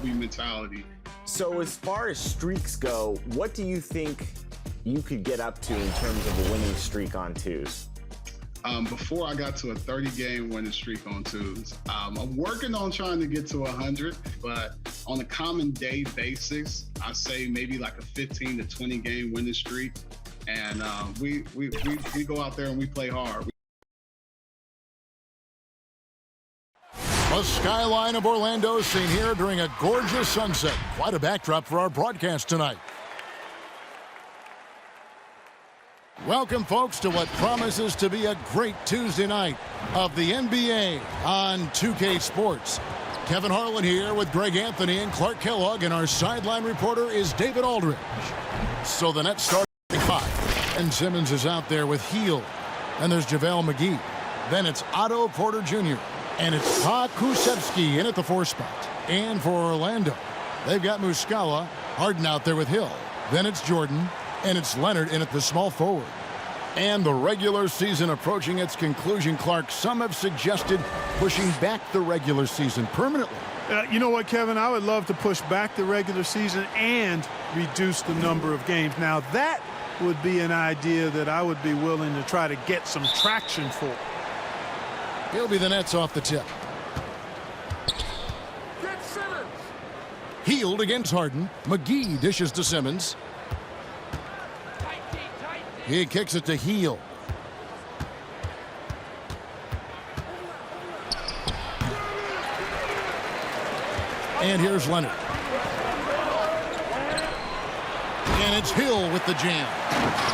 Kobe mentality. So as far as streaks go, what do you think you could get up to in terms of a winning streak on twos? Before I got to a 30-game winning streak on twos, I'm working on trying to get to 100, but on a common day basis, I say maybe like a 15 to 20 game winning streak. And we go out there and we play hard. The skyline of Orlando is seen here during a gorgeous sunset. Quite a backdrop for our broadcast tonight. Welcome, folks, to what promises to be a great Tuesday night of the NBA on 2K Sports. Kevin Harlan here with Greg Anthony and Clark Kellogg, and our sideline reporter is David Aldridge. So the Nets start at 5, and Simmons is out there with Hield. And there's JaVale McGee. Then it's Otto Porter Jr., and it's Pa Kuszewski in at the 4 spot. And for Orlando, they've got Muscala, Harden out there with Hill. Then it's Jordan, and it's Leonard in at the small forward. And the regular season approaching its conclusion, Clark. Some have suggested pushing back the regular season permanently. You know what, Kevin? I would love to push back the regular season and reduce the number of games. Now, that would be an idea that I would be willing to try to get some traction for. He'll be the Nets off the tip. Hield against Harden. McGee dishes to Simmons. He kicks it to Hield. And here's Leonard. And it's Hill with the jam.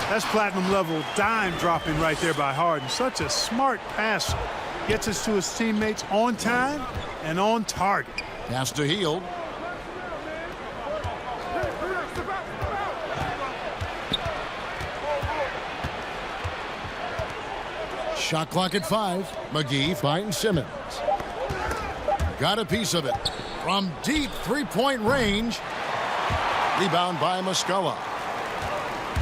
That's platinum level dime dropping right there by Harden. Such a smart passer. Gets us to his teammates on time and on target. Pass to Hield. Shot clock at 5. McGee finds Simmons. Got a piece of it. From deep three-point range. Rebound by Muscala.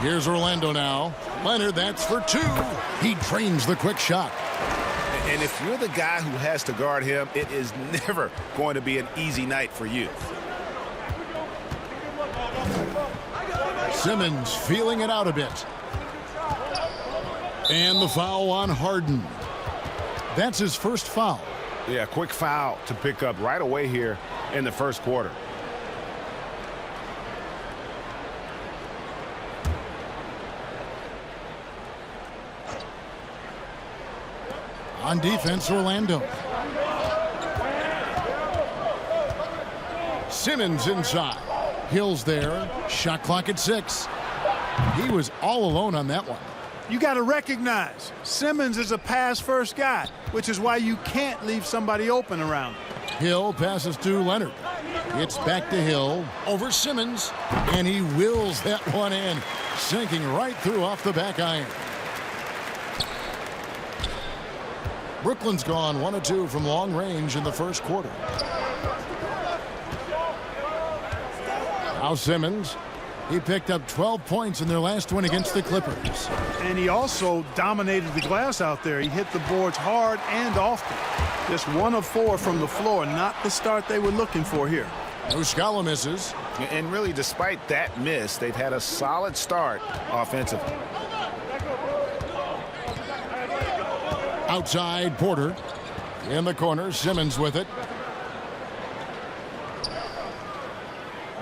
Here's Orlando now. Leonard, that's for 2. He drains the quick shot. And if you're the guy who has to guard him, it is never going to be an easy night for you. Simmons feeling it out a bit. And the foul on Harden. That's his first foul. Yeah, quick foul to pick up right away here in the first quarter. On defense, Orlando. Simmons inside. Hill's there. Shot clock at 6. He was all alone on that one. You got to recognize Simmons is a pass-first guy, which is why you can't leave somebody open around him. Hill passes to Leonard. It's back to Hill over Simmons, and he wills that one in, sinking right through off the back iron. Brooklyn's gone 1 of 2 from long range in the first quarter. Now Simmons. He picked up 12 points in their last win against the Clippers. And he also dominated the glass out there. He hit the boards hard and often. Just 1 of 4 from the floor. Not the start they were looking for here. Muscala misses. And really, despite that miss, they've had a solid start offensively. Outside, Porter. In the corner, Simmons with it.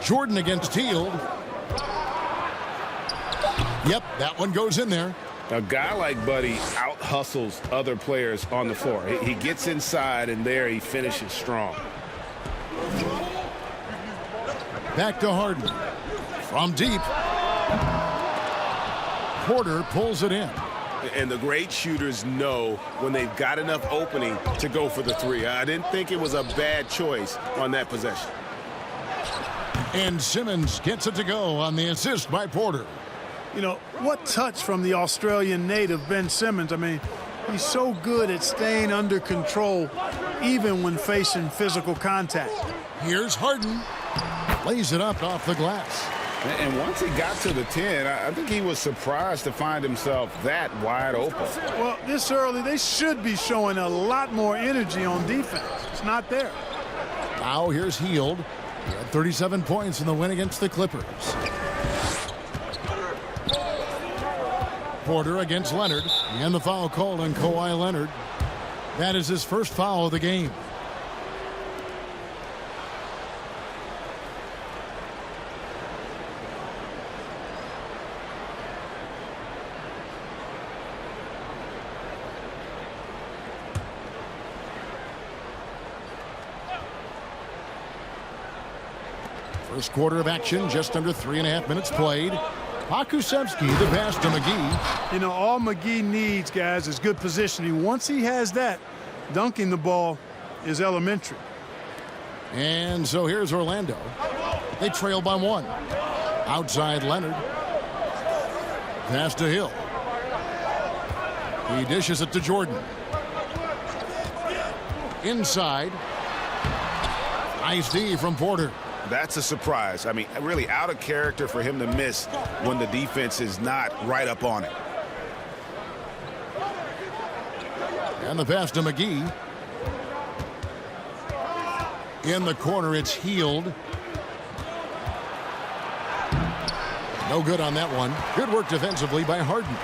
Jordan against Hield. Yep, that one goes in there. A guy like Buddy out-hustles other players on the floor. He gets inside, and there he finishes strong. Back to Harden. From deep. Porter pulls it in. And the great shooters know when they've got enough opening to go for the 3. I didn't think it was a bad choice on that possession. And Simmons gets it to go on the assist by Porter. You know, what touch from the Australian native, Ben Simmons. I mean, he's so good at staying under control, even when facing physical contact. Here's Harden. Lays it up off the glass. And once he got to the 10, I think he was surprised to find himself that wide open. Well, this early, they should be showing a lot more energy on defense. It's not there. Now here's Hield. He had 37 points in the win against the Clippers. Porter against Leonard, and the foul called on Kawhi Leonard. That is his first foul of the game. First quarter of action, just under 3.5 minutes played. Pokusevski, the pass to McGee. You know, all McGee needs, guys, is good positioning. Once he has that, dunking the ball is elementary. And so here's Orlando. They trail by 1. Outside Leonard. Pass to Hill. He dishes it to Jordan. Inside. Nice D from Porter. That's a surprise. I mean, really out of character for him to miss when the defense is not right up on it. And the pass to McGee. In the corner, it's Healed. No good on that one. Good work defensively by Harden.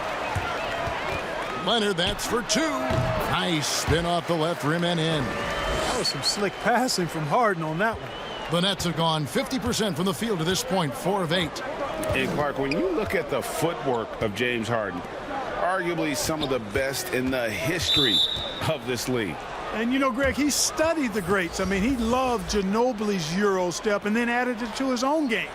Leonard, that's for 2. Nice spin off the left rim and in. That was some slick passing from Harden on that one. The Nets have gone 50% from the field to this point, 4 of 8. And Clark, when you look at the footwork of James Harden, arguably some of the best in the history of this league. And, you know, Greg, he studied the greats. I mean, he loved Ginobili's Euro step and then added it to his own game.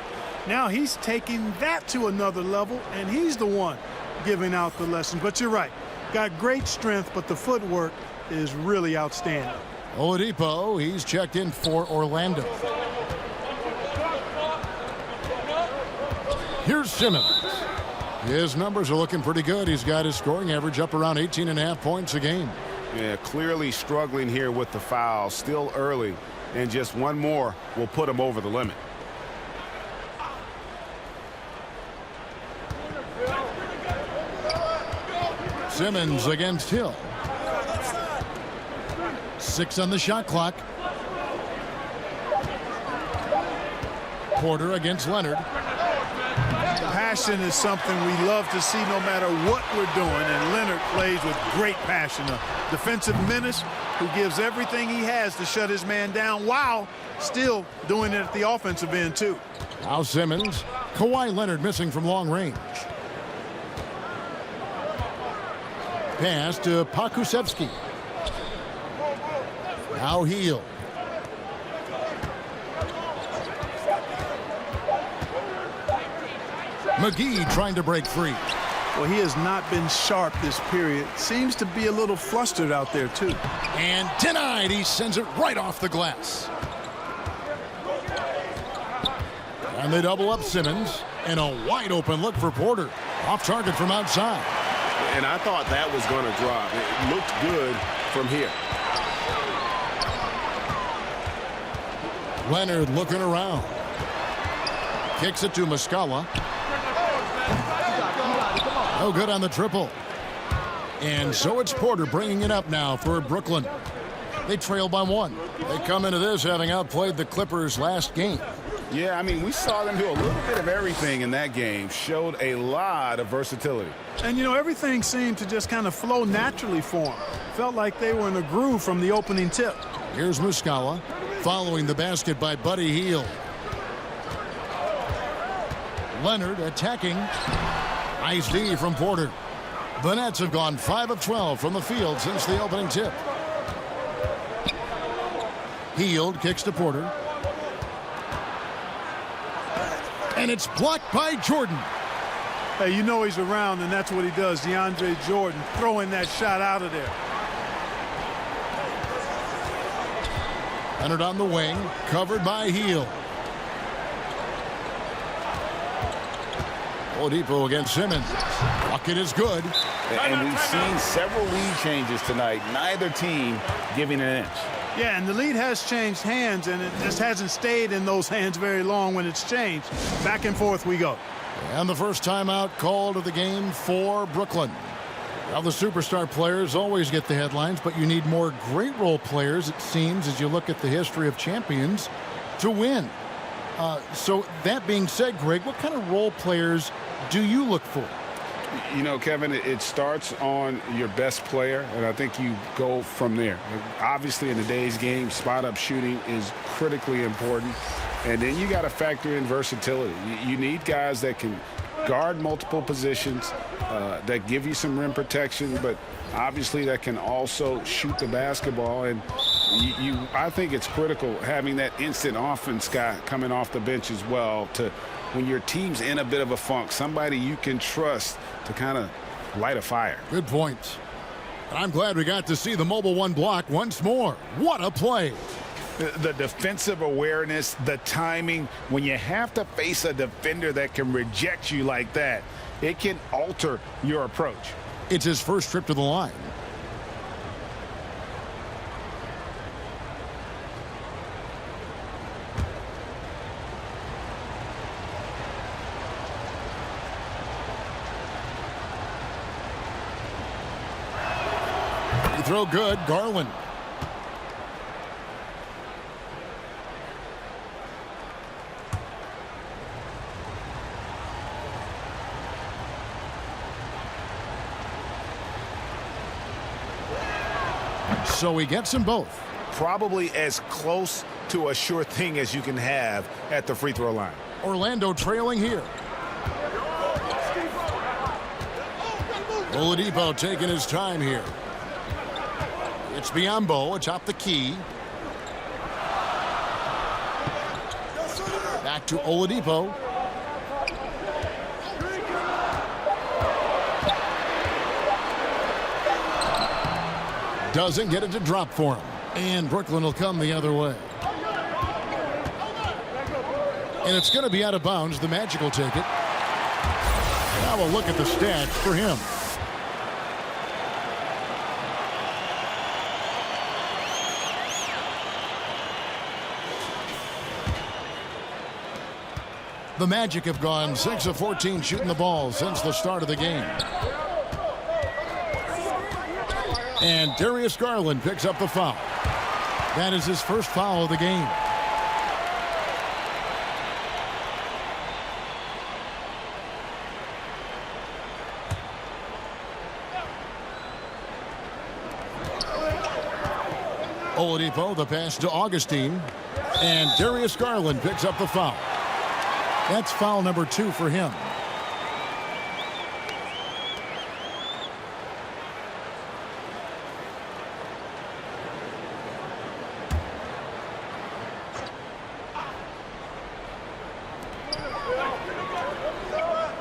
Now he's taking that to another level, and he's the one giving out the lessons. But you're right. Got great strength, but the footwork is really outstanding. Oladipo, he's checked in for Orlando. Here's Simmons. His numbers are looking pretty good. He's got his scoring average up around 18.5 points a game. Yeah, clearly struggling here with the foul. Still early, and just one more will put him over the limit. Simmons against Hill. 6 on the shot clock. Porter against Leonard. Passion is something we love to see no matter what we're doing, and Leonard plays with great passion. A defensive menace who gives everything he has to shut his man down while still doing it at the offensive end too. Now Simmons. Kawhi Leonard missing from long range. Pass to Pokusevski. Now Heal. McGee trying to break free. Well, he has not been sharp this period. Seems to be a little flustered out there, too. And denied. He sends it right off the glass. And they double up Simmons. And a wide open look for Porter. Off target from outside. And I thought that was going to drop. It looked good from here. Leonard looking around. Kicks it to Muscala. No good on the triple. And so it's Porter bringing it up now for Brooklyn. They trail by 1. They come into this having outplayed the Clippers last game. Yeah, I mean, we saw them do a little bit of everything in that game. Showed a lot of versatility. And, you know, everything seemed to just kind of flow naturally for them. Felt like they were in a groove from the opening tip. Here's Muscala following the basket by Buddy Hield. Leonard attacking. Nice D from Porter. The Nets have gone 5 of 12 from the field since the opening tip. Hield kicks to Porter. And it's blocked by Jordan. Hey, you know he's around, and that's what he does. DeAndre Jordan throwing that shot out of there. Leonard on the wing, covered by Hield. Oladipo against Simmons. Bucket is good. And we've seen several lead changes tonight. Neither team giving an inch. Yeah, and the lead has changed hands, and it just hasn't stayed in those hands very long when it's changed. Back and forth we go. And the first timeout called of the game for Brooklyn. Well, the superstar players always get the headlines, but you need more great role players, it seems, as you look at the history of champions to win. So that being said, Greg, what kind of role players do you look for? You know, Kevin, it starts on your best player, and I think you go from there. Obviously, in today's game, spot-up shooting is critically important, and then you got to factor in versatility. You need guys that can guard multiple positions, that give you some rim protection, but obviously that can also shoot the basketball. And I think it's critical having that instant offense guy coming off the bench as well, to when your team's in a bit of a funk, somebody you can trust to kind of light a fire. Good point. I'm glad we got to see the Mobile One block once more. What a play. The defensive awareness, the timing, when you have to face a defender that can reject you like that, it can alter your approach. It's his first trip to the line. Throw good, Garland. So he gets them both. Probably as close to a sure thing as you can have at the free throw line. Orlando trailing here. Oladipo taking his time here. It's Biyombo atop the key. Back to Oladipo. Doesn't get it to drop for him. And Brooklyn will come the other way. And it's going to be out of bounds. The Magic will take it. Now we'll look at the stats for him. The Magic have gone 6 of 14 shooting the ball since the start of the game. And Darius Garland picks up the foul. That is his first foul of the game. Oladipo, the pass to Augustine. And Darius Garland picks up the foul. That's foul number 2 for him.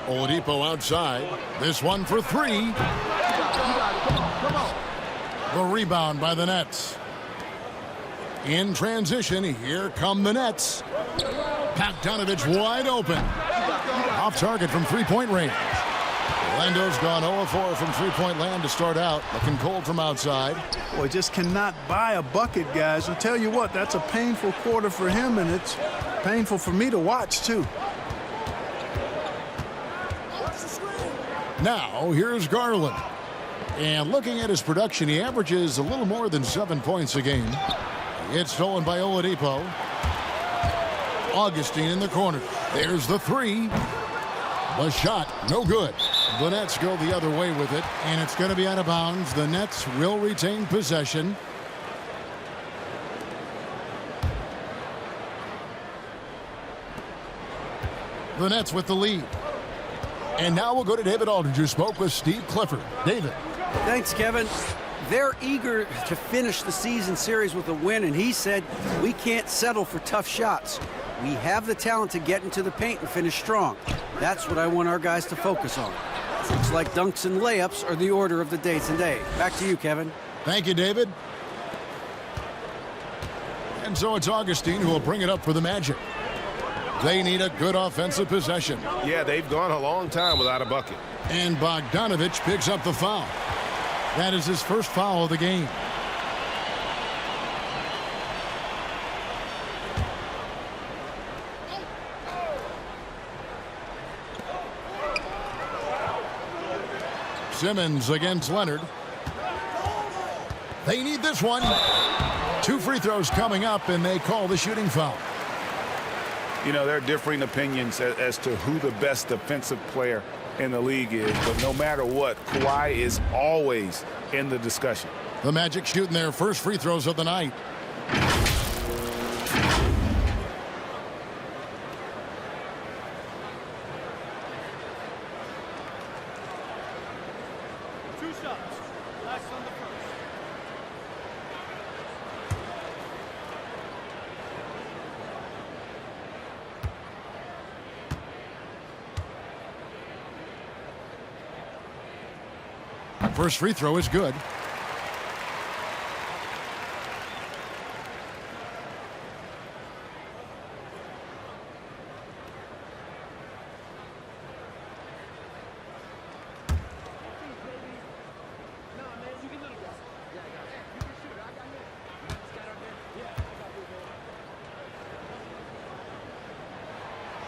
Oladipo outside. This one for 3. The rebound by the Nets. In transition, here come the Nets. Bogdanovich wide open. Off target from three-point range. Orlando's gone 0-4 from three-point land to start out. Looking cold from outside. Boy, just cannot buy a bucket, guys. I'll tell you what, that's a painful quarter for him, and it's painful for me to watch, too. Now, here's Garland. And looking at his production, he averages a little more than 7 points a game. It's stolen by Oladipo. Augustine in the corner. There's the 3. The shot, no good. The Nets go the other way with it, and it's going to be out of bounds. The Nets will retain possession. The Nets with the lead. And now we'll go to David Aldridge, who spoke with Steve Clifford. David. Thanks, Kevin. They're eager to finish the season series with a win, and he said, we can't settle for tough shots. We have the talent to get into the paint and finish strong. That's what I want our guys to focus on. Looks like dunks and layups are the order of the day today. Back to you, Kevin. Thank you, David. And so it's Augustine who will bring it up for the Magic. They need a good offensive possession. Yeah, they've gone a long time without a bucket. And Bogdanovich picks up the foul. That is his first foul of the game. Simmons against Leonard. They need this one. 2 free throws coming up, and they call the shooting foul. You know, there are differing opinions as to who the best defensive player in the league is, but no matter what, Kawhi is always in the discussion. The Magic shooting their first free throws of the night. First free throw is good.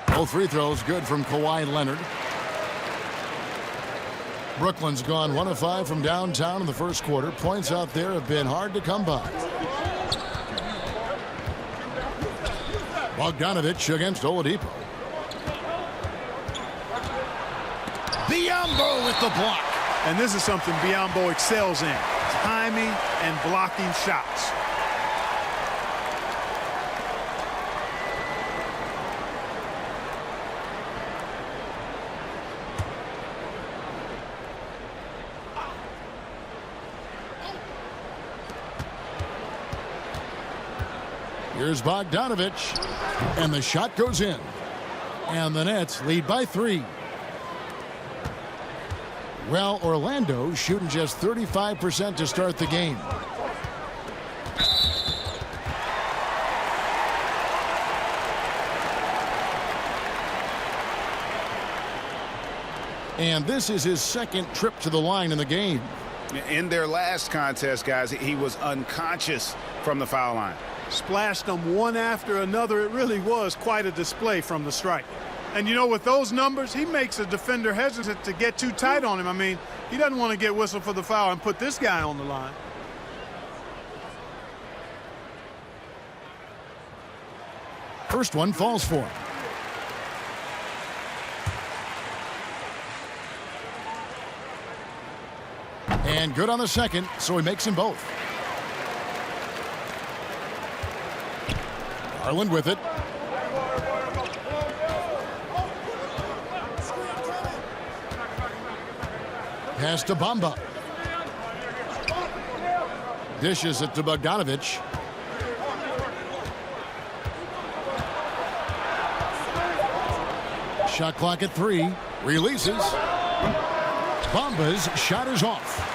Both free throws good from Kawhi Leonard. Brooklyn's gone 1 of 5 from downtown in the first quarter. Points out there have been hard to come by. Bogdanovich against Oladipo. Biyombo with the block. And this is something Biyombo excels in. Timing and blocking shots. Here's Bogdanovich, and the shot goes in. And the Nets lead by 3. Well, Orlando shooting just 35% to start the game. And this is his second trip to the line in the game. In their last contest, guys, he was unconscious from the foul line. Splashed them one after another. It really was quite a display from the stripe. And, you know, with those numbers, he makes a defender hesitant to get too tight on him. I mean, he doesn't want to get whistled for the foul and put this guy on the line. First one falls for him. And good on the second, so he makes them both. Garland with it. Pass to Bamba. Dishes it to Bogdanovich. Shot clock at 3. Releases. Bamba's shot is off.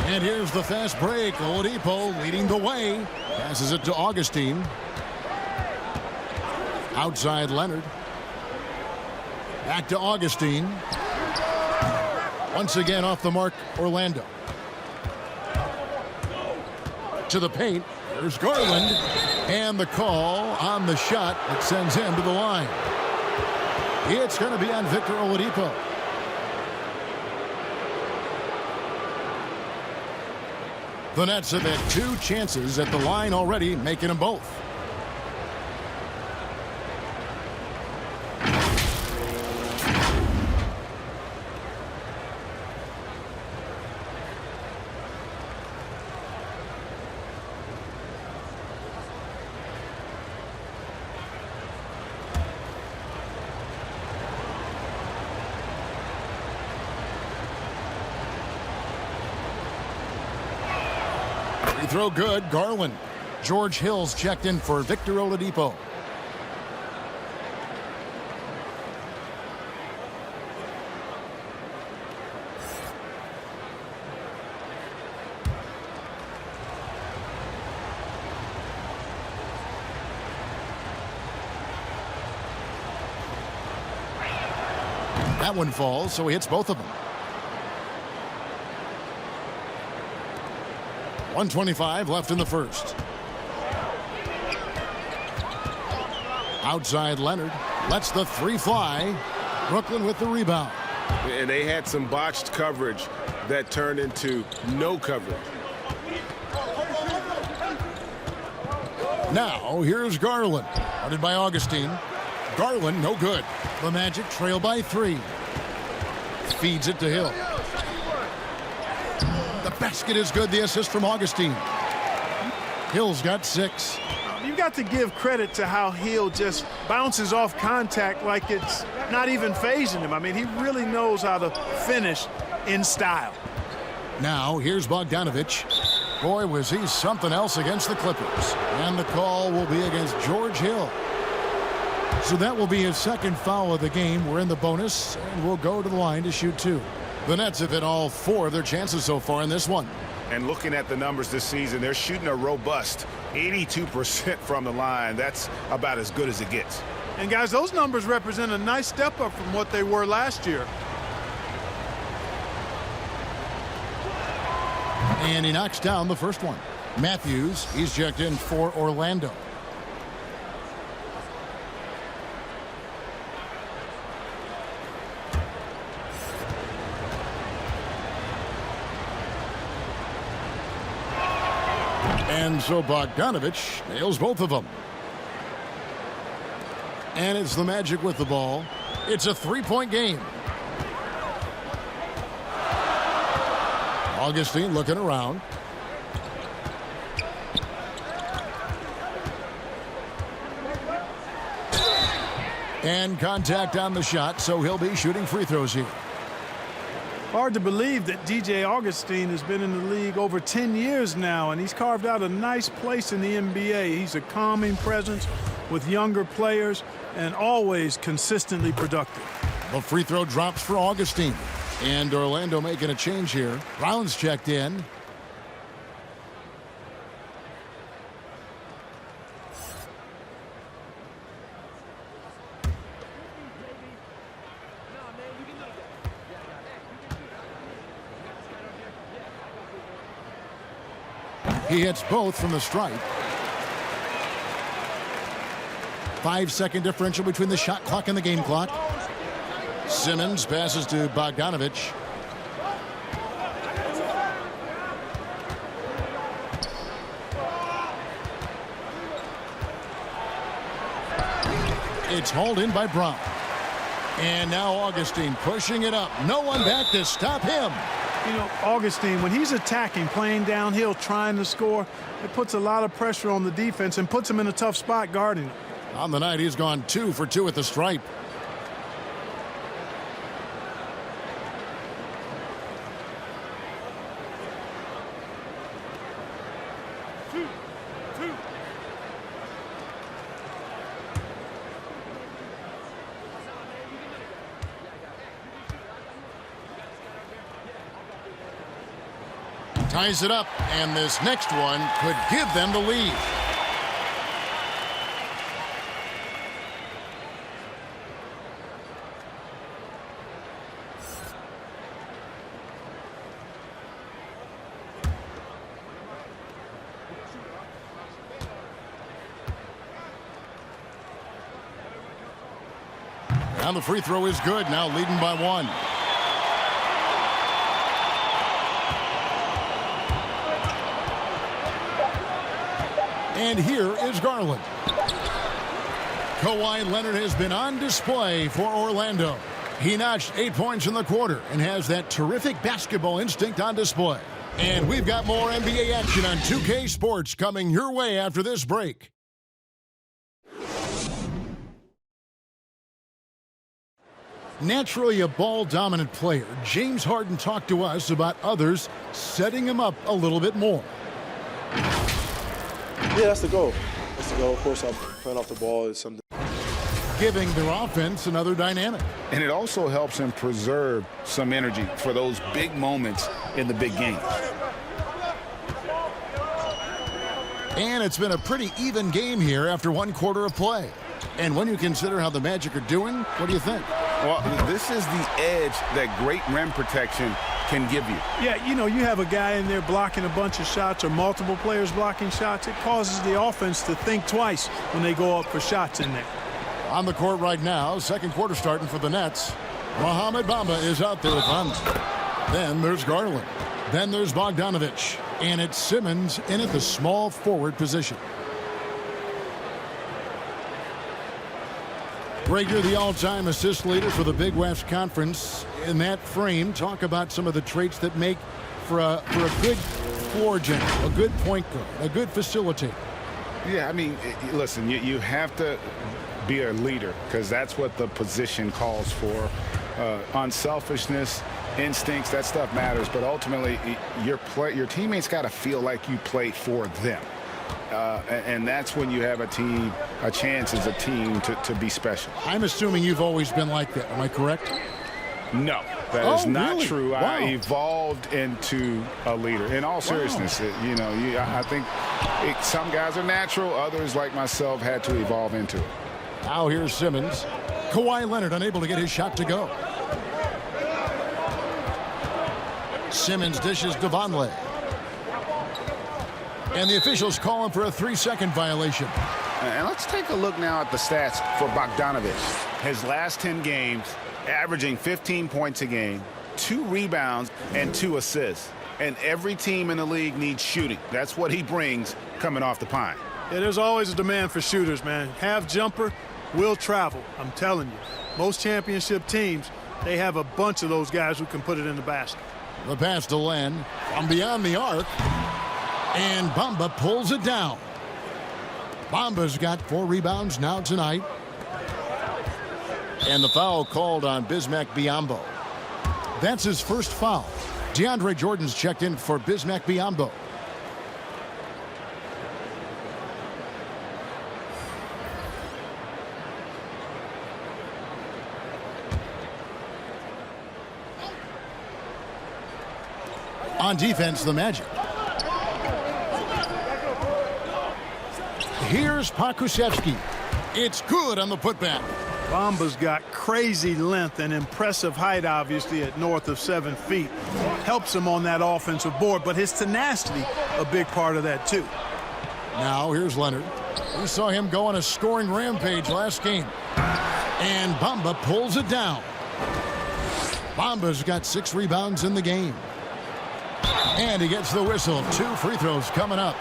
And here's the fast break. Oladipo leading the way. Passes it to Augustine. Outside Leonard. Back to Augustine. Once again off the mark, Orlando. To the paint. There's Garland. And the call on the shot that sends him to the line. It's going to be on Victor Oladipo. The Nets have had 2 chances at the line already, making them both. Throw good. Garland. George Hill's checked in for Victor Oladipo. That one falls, so he hits both of them. 1:25 left in the first. Outside Leonard lets the 3 fly. Brooklyn with the rebound. And they had some botched coverage that turned into no coverage. Now here's Garland. Guarded by Augustine. Garland, no good. The Magic trail by 3. Feeds it to Hill. The basket is good. The assist from Augustine. Hill's got 6. You've got to give credit to how Hill just bounces off contact like it's not even phasing him. I mean, he really knows how to finish in style. Now, here's Bogdanovich. Boy, was he something else against the Clippers. And the call will be against George Hill. So that will be his second foul of the game. We're in the bonus, and we'll go to the line to shoot 2. The Nets have hit all 4 of their chances so far in this one. And looking at the numbers this season, they're shooting a robust 82% from the line. That's about as good as it gets. And, guys, those numbers represent a nice step up from what they were last year. And he knocks down the first one. Matthews, he's checked in for Orlando. And so Bogdanovich nails both of them. And it's the Magic with the ball. It's a 3-point game. Augustine looking around. And contact on the shot, so he'll be shooting free throws here. Hard to believe that DJ Augustine has been in the league over 10 years now, and he's carved out a nice place in the NBA. He's a calming presence with younger players and always consistently productive. The free throw drops for Augustine. And Orlando making a change here. Brown's checked in. He hits both from the stripe. 5-second differential between the shot clock and the game clock. Simmons passes to Bogdanovich. It's hauled in by Brown. And now Augustine pushing it up. No one back to stop him. You know, Augustine, when he's attacking, playing downhill, trying to score, it puts a lot of pressure on the defense and puts him in a tough spot guarding him. On the night, he's gone 2 for 2 at the stripe. Ties it up, and this next one could give them the lead. And the free throw is good, now leading by 1. And here is Garland. Kawhi Leonard has been on display for Orlando. He notched 8 points in the quarter and has that terrific basketball instinct on display. And we've got more NBA action on 2K Sports coming your way after this break. Naturally a ball-dominant player, James Harden talked to us about others setting him up a little bit more. Yeah, that's the goal. That's the goal. Of course, playing off the ball is something. Giving their offense another dynamic. And it also helps him preserve some energy for those big moments in the big game. And it's been a pretty even game here after 1 quarter of play. And when you consider how the Magic are doing, what do you think? Well, this is the edge that great rim protection can give you. Yeah, you know, you have a guy in there blocking a bunch of shots or multiple players blocking shots. It causes the offense to think twice when they go up for shots in there. On the court right now, second quarter starting for the Nets. Mohamed Bamba is out there with Hunt. Then there's Garland. Then there's Bogdanovich. And it's Simmons in at the small forward position. Greg, you're the all-time assist leader for the Big West Conference. In that frame, talk about some of the traits that make for a good floor general, a good point guard, a good facilitator. Yeah, I mean, listen, you have to be a leader because that's what the position calls for. Unselfishness, instincts, that stuff matters. But ultimately, your teammates got to feel like you play for them. And that's when you have a chance as a team to be special. I'm assuming you've always been like that. Am I correct? No, that is not really? true. Wow. I evolved into a leader. In all seriousness, I think some guys are natural. Others, like myself, had to evolve into it. Now here's Simmons. Kawhi Leonard unable to get his shot to go. Simmons dishes to Vonleh. And the officials call him for a 3-second violation. And let's take a look now at the stats for Bogdanović. His last 10 games, averaging 15 points a game, 2 rebounds, and 2 assists. And every team in the league needs shooting. That's what he brings coming off the pine. Yeah, there's always a demand for shooters, man. Half jumper will travel. I'm telling you. Most championship teams, they have a bunch of those guys who can put it in the basket. The pass to Len from beyond the arc. And Bamba pulls it down. Bamba's got 4 rebounds now tonight. And the foul called on Bismack Biyombo. That's his first foul. DeAndre Jordan's checked in for Bismack Biyombo. On defense, the Magic. Here's Pokusevski. It's good on the putback. Bamba's got crazy length and impressive height, obviously, at north of 7 feet. Helps him on that offensive board, but his tenacity, a big part of that, too. Now, here's Leonard. We saw him go on a scoring rampage last game. And Bamba pulls it down. Bamba's got 6 rebounds in the game. And he gets the whistle. 2 free throws coming up.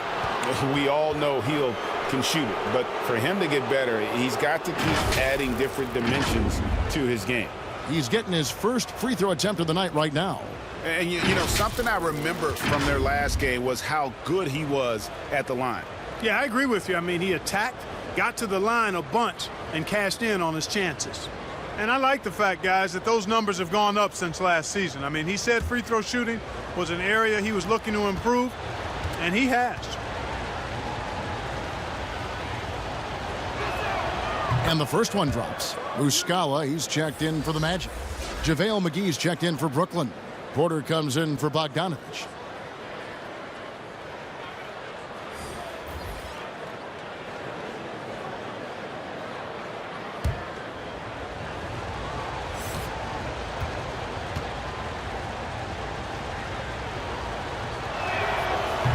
We all know Hield can shoot it, but for him to get better, he's got to keep adding different dimensions to his game. He's getting his first free throw attempt of the night right now. And you know, something I remember from their last game was how good he was at the line. Yeah, I agree with you. I mean, he attacked, got to the line a bunch, and cashed in on his chances. And I like the fact, guys, that those numbers have gone up since last season. I mean, he said free throw shooting was an area he was looking to improve, and he has. And the first one drops. Muscala, he's checked in for the Magic. JaVale McGee's checked in for Brooklyn. Porter comes in for Bogdanović.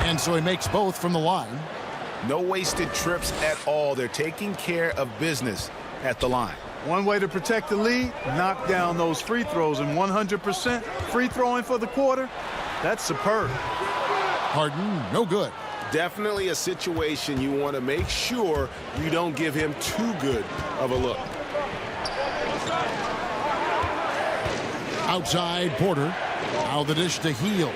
And so he makes both from the line. No wasted trips at all. They're taking care of business at the line. One way to protect the lead, knock down those free throws, and 100% free throwing for the quarter, that's superb. Harden, no good. Definitely a situation you want to make sure you don't give him too good of a look. Outside, Porter. Now the dish to Hield.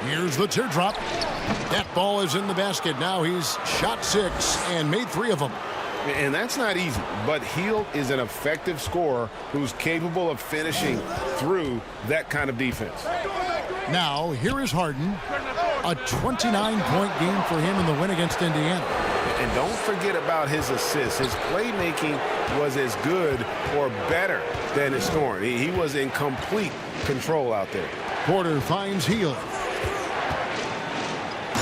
Here's the teardrop. That ball is in the basket. Now he's shot 6 and made 3 of them. And that's not easy, but Hield is an effective scorer who's capable of finishing through that kind of defense. Now, here is Harden. A 29-point game for him in the win against Indiana. And don't forget about his assists. His playmaking was as good or better than his scoring. He was in complete control out there. Porter finds Hield.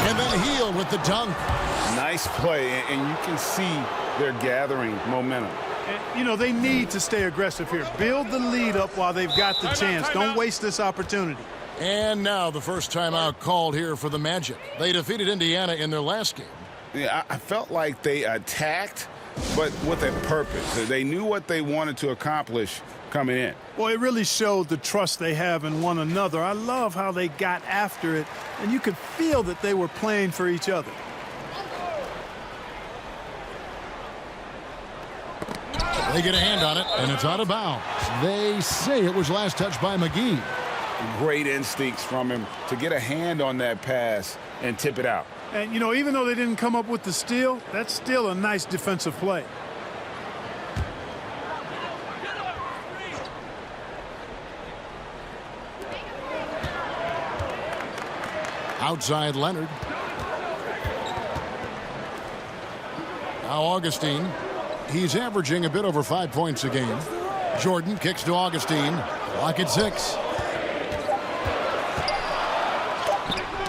And then Hield with the dunk. Nice play, and you can see they're gathering momentum. And, you know, they need to stay aggressive here. Build the lead up while they've got the chance. Don't waste this opportunity. And now the first timeout called here for the Magic. They defeated Indiana in their last game. Yeah, I felt like they attacked, but with a purpose. They knew what they wanted to accomplish coming in. Well, it really showed the trust they have in one another. I love how they got after it, and you could feel that they were playing for each other. They get a hand on it, and it's out of bounds. They say it was last touched by McGee. Great instincts from him to get a hand on that pass and tip it out. And, you know, even though they didn't come up with the steal, that's still a nice defensive play. Outside Leonard. Now Augustine. He's averaging a bit over 5 points a game. Jordan kicks to Augustine. Clock at 6.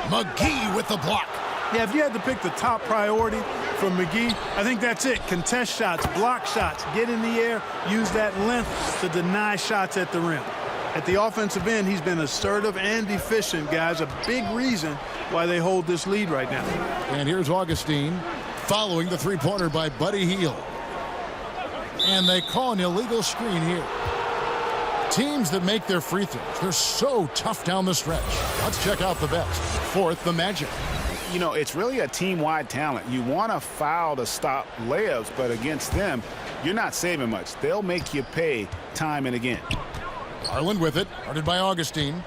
McGee with the block. Yeah, if you had to pick the top priority from McGee, I think that's it. Contest shots, block shots, get in the air, use that length to deny shots at the rim. At the offensive end, he's been assertive and efficient, guys. A big reason why they hold this lead right now. And here's Augustine following the three-pointer by Buddy Hield. And they call an illegal screen here. Teams that make their free throws, they're so tough down the stretch. Let's check out the best. Fourth, the Magic. You know, it's really a team-wide talent. You want to foul to stop layups, but against them, you're not saving much. They'll make you pay time and again. Garland with it, guarded by Augustine.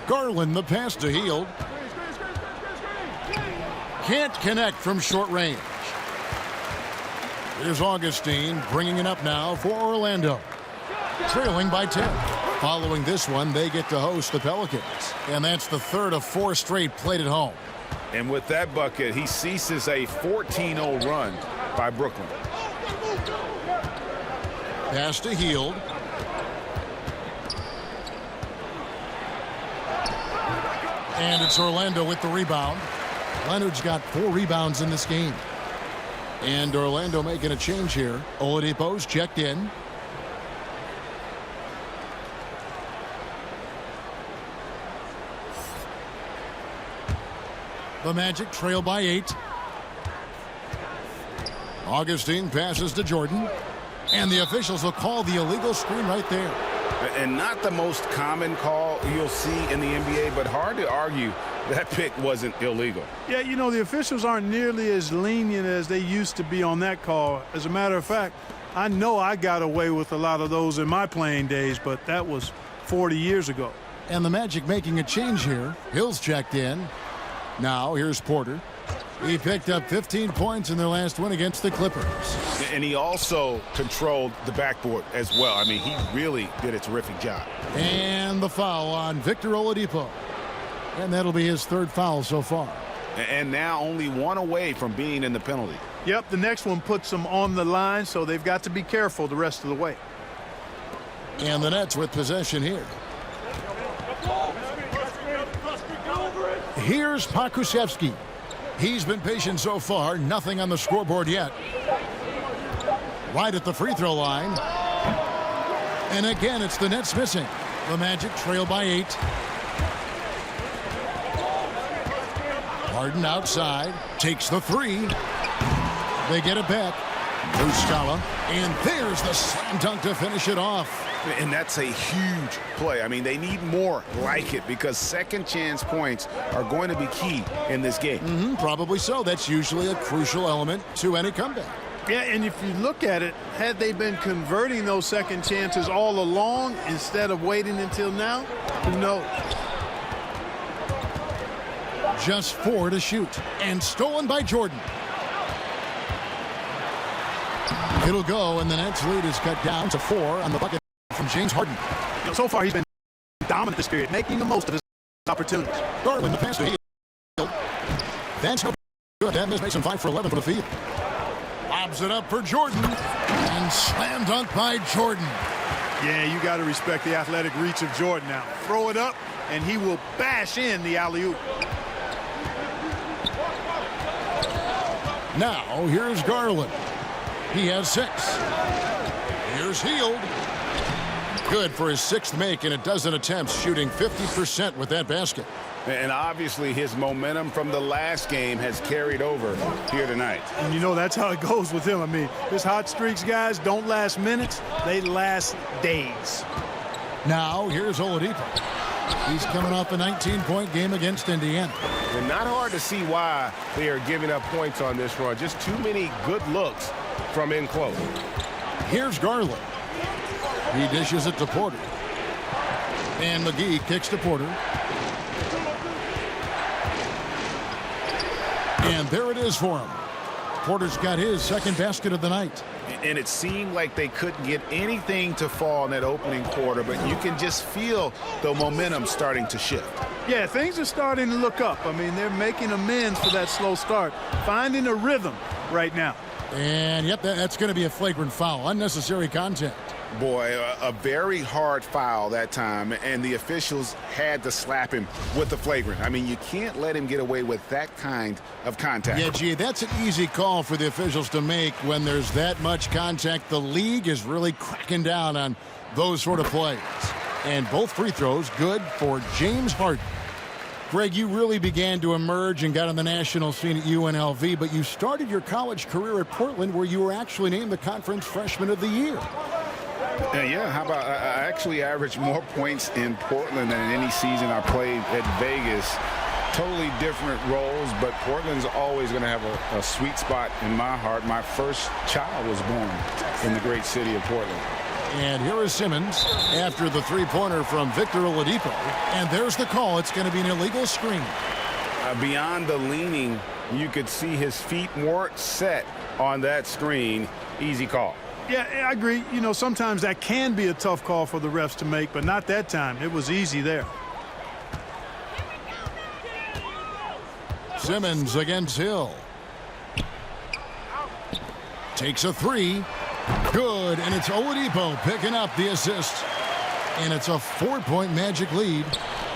Garland, the pass to Hield. Can't connect from short range. Here's Augustine bringing it up now for Orlando. Trailing by 10. Following this one, they get to host the Pelicans. And that's the third of 4 straight played at home. And with that bucket, he ceases a 14-0 run by Brooklyn. Pass to Hield. And it's Orlando with the rebound. Leonard's got 4 rebounds in this game. And Orlando making a change here. Oladipo's checked in. The Magic trail by 8. Augustine passes to Jordan. And the officials will call the illegal screen right there. And not the most common call you'll see in the NBA, but hard to argue that pick wasn't illegal. Yeah, you know, the officials aren't nearly as lenient as they used to be on that call. As a matter of fact, I know I got away with a lot of those in my playing days, but that was 40 years ago. And the Magic making a change here. Hill's checked in. Now here's Porter. He picked up 15 points in their last win against the Clippers. And he also controlled the backboard as well. I mean, he really did a terrific job. And the foul on Victor Oladipo. And that'll be his 3rd foul so far. And now only 1 away from being in the penalty. Yep, the next one puts them on the line, so they've got to be careful the rest of the way. And the Nets with possession here. Here's Pokusevski. He's been patient so far. Nothing on the scoreboard yet. Right at the free throw line. And again, it's the Nets missing. The Magic trail by 8. Harden outside. Takes the 3. They get it back. Muscala. And there's the slam dunk to finish it off. And that's a huge play. I mean, they need more like it because second chance points are going to be key in this game. Probably so. That's usually a crucial element to any comeback. Yeah, and if you look at it, had they been converting those second chances all along instead of waiting until now, who knows? Just 4 to shoot. And stolen by Jordan. It'll go, and the Nets lead is cut down to 4 on the bucket from James Harden. So far, he's been dominant this period, making the most of his opportunities. Garland, the pass to Hield. That's no good. That makes him 5 for 11 for the field. Lobs it up for Jordan. And slam dunk by Jordan. Yeah, you got to respect the athletic reach of Jordan now. Throw it up, and he will bash in the alley-oop. Now, here's Garland. He has 6. Here's Hield. Good for his 6th make, and a dozen attempts, shooting 50% with that basket. And obviously his momentum from the last game has carried over here tonight. And you know that's how it goes with him. I mean, his hot streaks, guys, don't last minutes. They last days. Now, here's Oladipo. He's coming off a 19-point game against Indiana. And not hard to see why they are giving up points on this run. Just too many good looks from in close. Here's Garland. He dishes it to Porter. And McGee kicks to Porter. And there it is for him. Porter's got his second basket of the night. And it seemed like they couldn't get anything to fall in that opening quarter, but you can just feel the momentum starting to shift. Yeah, things are starting to look up. I mean, they're making amends for that slow start, finding a rhythm right now. And, yep, that's going to be a flagrant foul. Unnecessary contact. Boy, a very hard foul that time, and the officials had to slap him with the flagrant. I mean, you can't let him get away with that kind of contact. Yeah, gee, that's an easy call for the officials to make when there's that much contact. The league is really cracking down on those sort of plays. And both free throws good for James Harden. Greg, you really began to emerge and got on the national scene at UNLV, but you started your college career at Portland, where you were actually named the Conference Freshman of the Year. Yeah, how about I actually averaged more points in Portland than in any season I played at Vegas. Totally different roles, but Portland's always going to have a sweet spot in my heart. My first child was born in the great city of Portland. And here is Simmons after the three-pointer from Victor Oladipo. And there's the call. It's going to be an illegal screen. Beyond the leaning, you could see his feet weren't set on that screen. Easy call. Yeah, I agree. You know, sometimes that can be a tough call for the refs to make, but not that time. It was easy there. Simmons against Hill. Takes a three. Good, and it's Oladipo picking up the assist. And it's a 4-point Magic lead.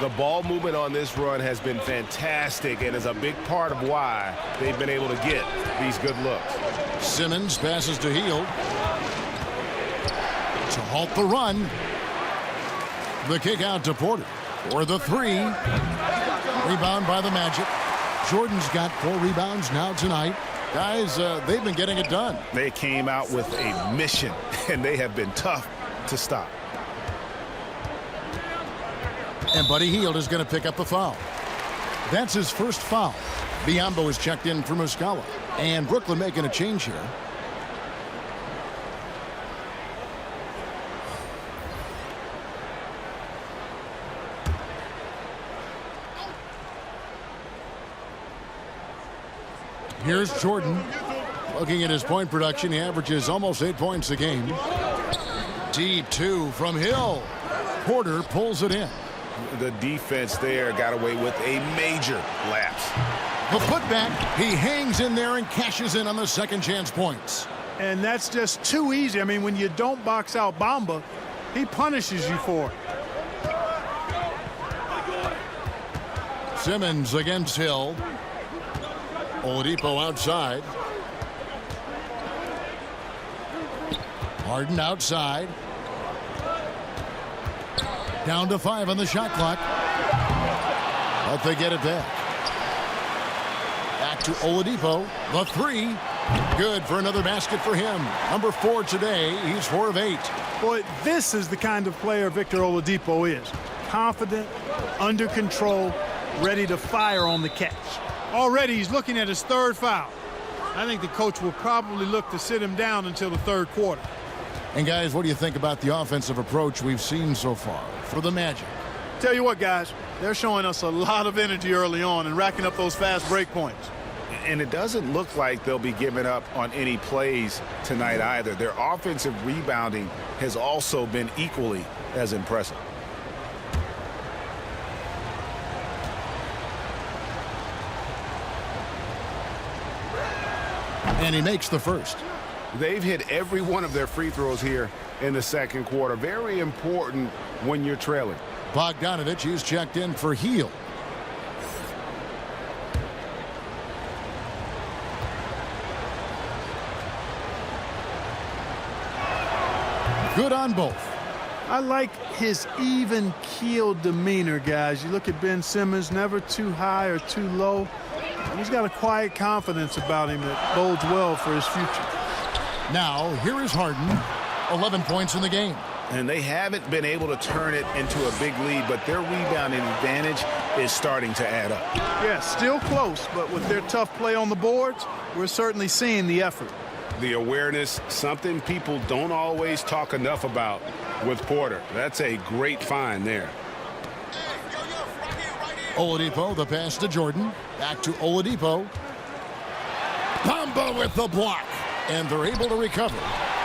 The ball movement on this run has been fantastic and is a big part of why they've been able to get these good looks. Simmons passes to Hield to halt the run. The kick out to Porter for the three. Rebound by the Magic. Jordan's got 4 rebounds now tonight. Guys, they've been getting it done. They came out with a mission, and they have been tough to stop. And Buddy Hield is going to pick up the foul. That's his first foul. Biombo is checked in for Muscala. And Brooklyn making a change here. Here's Jordan. Looking at his point production, he averages almost 8 points a game. Deep two from Hill. Porter pulls it in. The defense there got away with a major lapse. The putback, he hangs in there and cashes in on the second chance points. And that's just too easy. I mean, when you don't box out Bamba, he punishes you for it. Simmons against Hill. Oladipo outside. Harden outside. Down to 5 on the shot clock. But they get it back. Back to Oladipo. The three. Good for another basket for him. Number 4 today. He's 4 of 8. Boy, this is the kind of player Victor Oladipo is. Confident, under control, ready to fire on the catch. Already he's looking at his 3rd foul. I think the coach will probably look to sit him down until the 3rd quarter. And guys, what do you think about the offensive approach we've seen so far for the Magic? Tell you what, guys, they're showing us a lot of energy early on and racking up those fast break points. And it doesn't look like they'll be giving up on any plays tonight either. Their offensive rebounding has also been equally as impressive. And he makes the first. They've hit every one of their free throws here in the second quarter. Very important when you're trailing. Bogdanovich is checked in for Hield. Good on both. I like his even-keeled demeanor, guys. You look at Ben Simmons, never too high or too low. He's got a quiet confidence about him that bodes well for his future. Now, here is Harden. 11 points in the game. And they haven't been able to turn it into a big lead, but their rebounding advantage is starting to add up. Yeah, still close, but with their tough play on the boards, we're certainly seeing the effort. The awareness, something people don't always talk enough about with Porter. That's a great find there. Oladipo, the pass to Jordan. Back to Oladipo. Bamba with the block. And they're able to recover.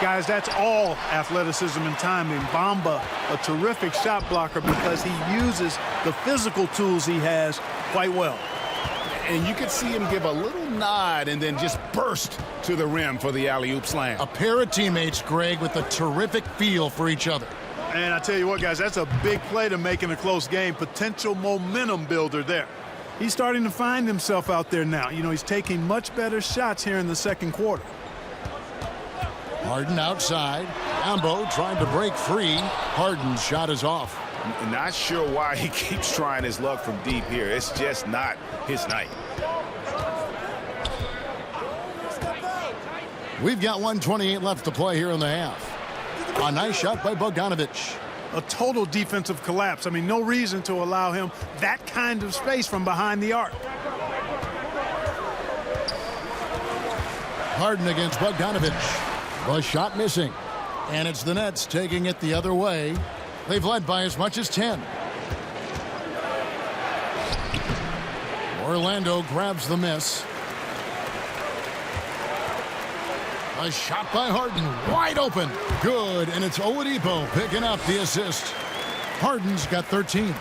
Guys, that's all athleticism and timing. Bamba, a terrific shot blocker because he uses the physical tools he has quite well. And you could see him give a little nod and then just burst to the rim for the alley-oop slam. A pair of teammates, Greg, with a terrific feel for each other. And I tell you what, guys, that's a big play to make in a close game. Potential momentum builder there. He's starting to find himself out there now. You know, he's taking much better shots here in the second quarter. Harden outside. Ambo trying to break free. Harden's shot is off. Not sure why he keeps trying his luck from deep here. It's just not his night. We've got 1:28 left to play here in the half. A nice shot by Bogdanovic. A total defensive collapse. I mean, no reason to allow him that kind of space from behind the arc. Harden against Bogdanovic. A shot missing. And it's the Nets taking it the other way. They've led by as much as 10. Orlando grabs the miss. A shot by Harden, wide open. Good, and it's Oladipo picking up the assist. Harden's got 13.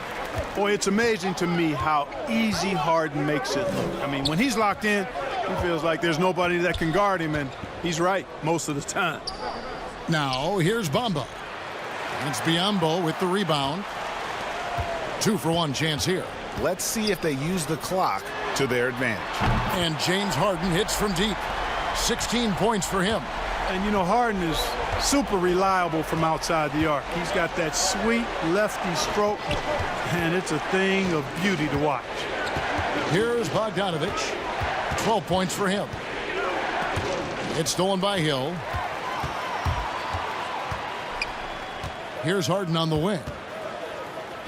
Boy, it's amazing to me how easy Harden makes it look. I mean, when he's locked in, he feels like there's nobody that can guard him, and he's right most of the time. Now, here's Bamba. It's Biyombo with the rebound. 2-for-1 chance here. Let's see if they use the clock to their advantage. And James Harden hits from deep. 16 points for him. And, you know, Harden is super reliable from outside the arc. He's got that sweet lefty stroke, and it's a thing of beauty to watch. Here's Bogdanovic. 12 points for him. It's stolen by Hill. Here's Harden on the wing.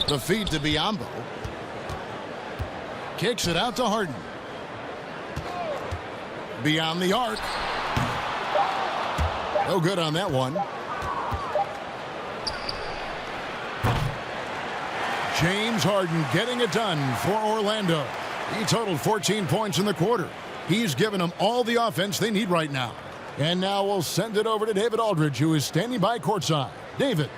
The feed to Biyombo. Kicks it out to Harden. Beyond the arc. No good on that one. James Harden getting it done for Orlando. He totaled 14 points in the quarter. He's given them all the offense they need right now. And now we'll send it over to David Aldridge, who is standing by courtside. David.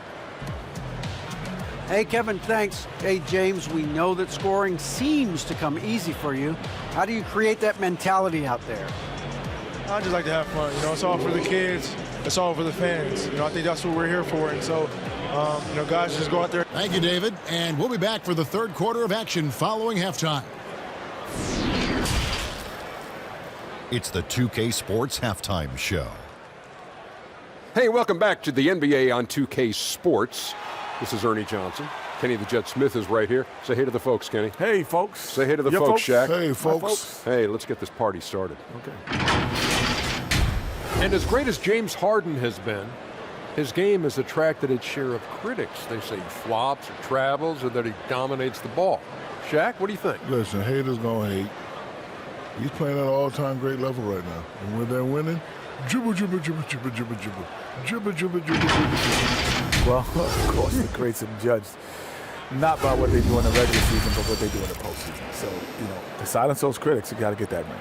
Hey, Kevin, thanks. Hey, James, we know that scoring seems to come easy for you. How do you create that mentality out there? I just like to have fun. You know, it's all for the kids. It's all for the fans. You know, I think that's what we're here for. And so, you know, guys, just go out there. Thank you, David. And we'll be back for the third quarter of action following halftime. It's the 2K Sports Halftime Show. Hey, welcome back to the NBA on 2K Sports. This is Ernie Johnson. Kenny the Jet Smith is right here. Say hey to the folks, Kenny. Hey, folks. Say hey to the folks, Shaq. Hey, folks. Hey, let's get this party started. Okay. And as great as James Harden has been, his game has attracted its share of critics. They say he flops or travels or that he dominates the ball. Shaq, what do you think? Listen, haters gonna hate. He's playing at an all-time great level right now. And when they're winning, dribble, dribble, dribble, dribble, dribble, dribble. Dribble, dribble, dribble, dribble, dribble. Well, of course, the greats are judged not by what they do in the regular season, but what they do in the postseason. So, you know, to silence those critics, you got to get that right.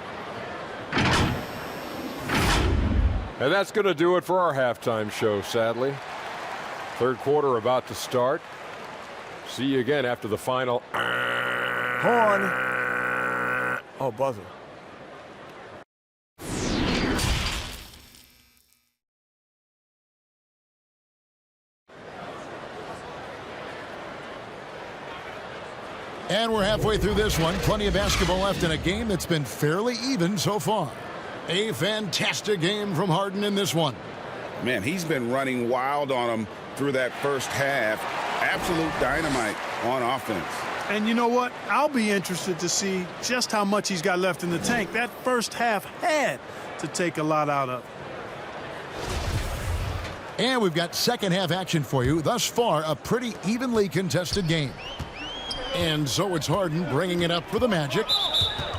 And that's going to do it for our halftime show, sadly. Third quarter about to start. See you again after the final. Horn. Oh, buzzer. And we're halfway through this one. Plenty of basketball left in a game that's been fairly even so far. A fantastic game from Harden in this one. Man, he's been running wild on him through that first half. Absolute dynamite on offense. And you know what? I'll be interested to see just how much he's got left in the tank. That first half had to take a lot out of. And we've got second half action for you. Thus far, a pretty evenly contested game. And so it's Harden bringing it up for the Magic.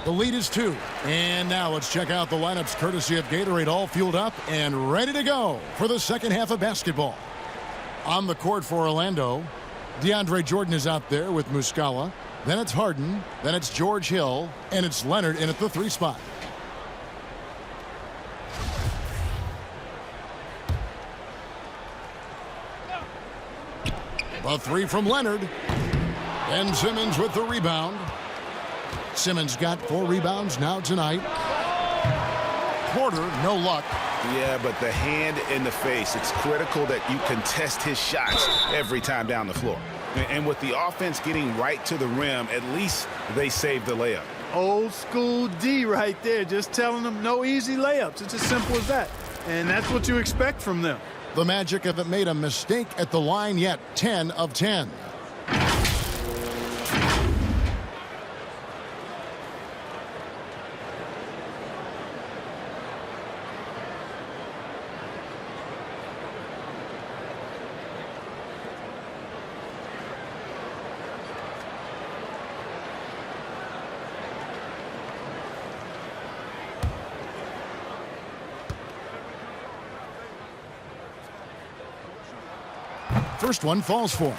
The lead is 2. And now let's check out the lineups courtesy of Gatorade, all fueled up and ready to go for the second half of basketball. On the court for Orlando, DeAndre Jordan is out there with Muscala. Then it's Harden. Then it's George Hill. And it's Leonard in at the 3 spot. The 3 from Leonard. Ben Simmons with the rebound. Simmons got 4 rebounds now tonight. Porter, no luck. Yeah, but the hand in the face, it's critical that you contest his shots every time down the floor. And with the offense getting right to the rim, at least they saved the layup. Old school D right there, just telling them no easy layups. It's as simple as that. And that's what you expect from them. The Magic haven't made a mistake at the line yet. 10 of 10. First one falls for him.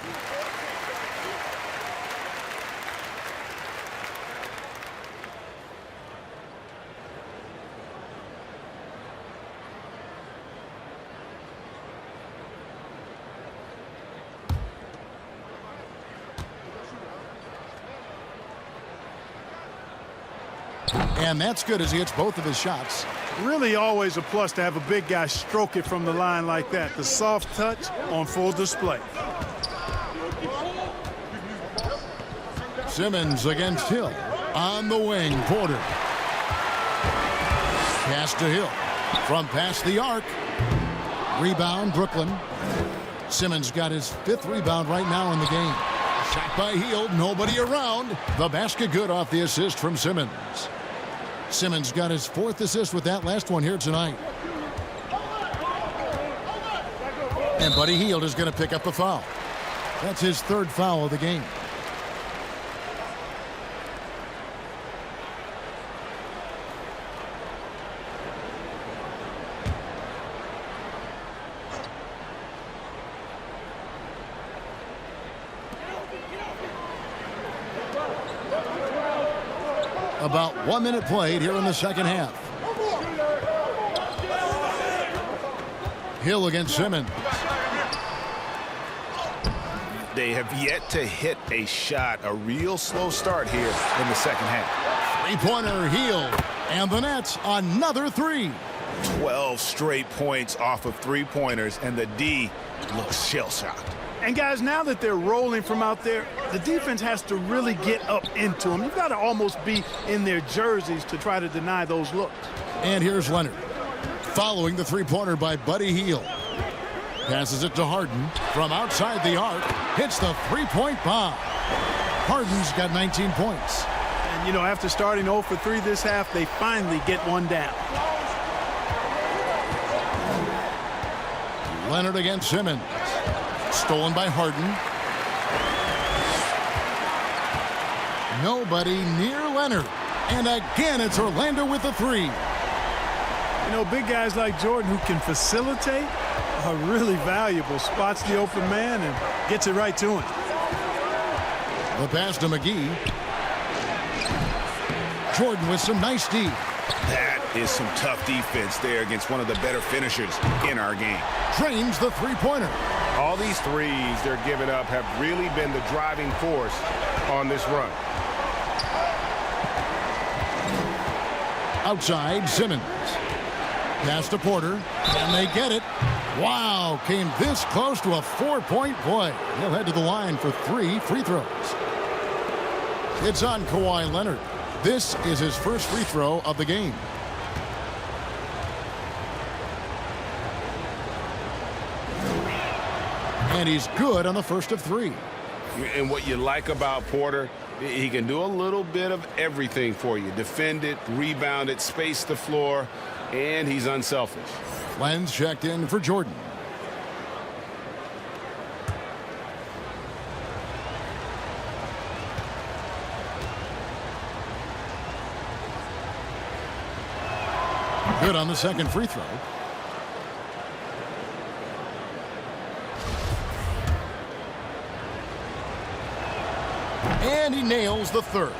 And that's good as he hits both of his shots. Really always a plus to have a big guy stroke it from the line like that. The soft touch on full display. Simmons against Hill. On the wing, Porter. Pass to Hill. From past the arc. Rebound, Brooklyn. Simmons got his 5th rebound right now in the game. Shot by Hill, nobody around. The basket good off the assist from Simmons. Simmons got his 4th assist with that last one here tonight. And Buddy Hield is going to pick up the foul. That's his 3rd foul of the game. About 1 minute played here in the second half. Hill against Simmons. They have yet to hit a shot, a real slow start here in the second half. 3-pointer, Hill. And the Nets, another 3. 12 straight points off of 3-pointers, and the D looks shell-shocked. And guys, now that they're rolling from out there, the defense has to really get up into them. You've got to almost be in their jerseys to try to deny those looks. And here's Leonard. Following the 3-pointer by Buddy Hield. Passes it to Harden. From outside the arc, hits the 3-point bomb. Harden's got 19 points. And, you know, after starting 0 for 3 this half, they finally get one down. Leonard against Simmons. Stolen by Harden. Nobody near Leonard. And again, it's Orlando with the 3. You know, big guys like Jordan who can facilitate are really valuable. Spots the open man and gets it right to him. The pass to McGee. Jordan with some nice D. That is some tough defense there against one of the better finishers in our game. Drains the 3-pointer. All these threes they're giving up have really been the driving force on this run. Outside, Simmons. Pass to Porter, and they get it. Wow, came this close to a 4-point play. He'll head to the line for 3 free throws. It's on Kawhi Leonard. This is his first free throw of the game. And he's good on the first of 3. And what you like about Porter, he can do a little bit of everything for you. Defend it, rebound it, space the floor, and he's unselfish. Lenz checked in for Jordan. Good on the second free throw. And he nails the third.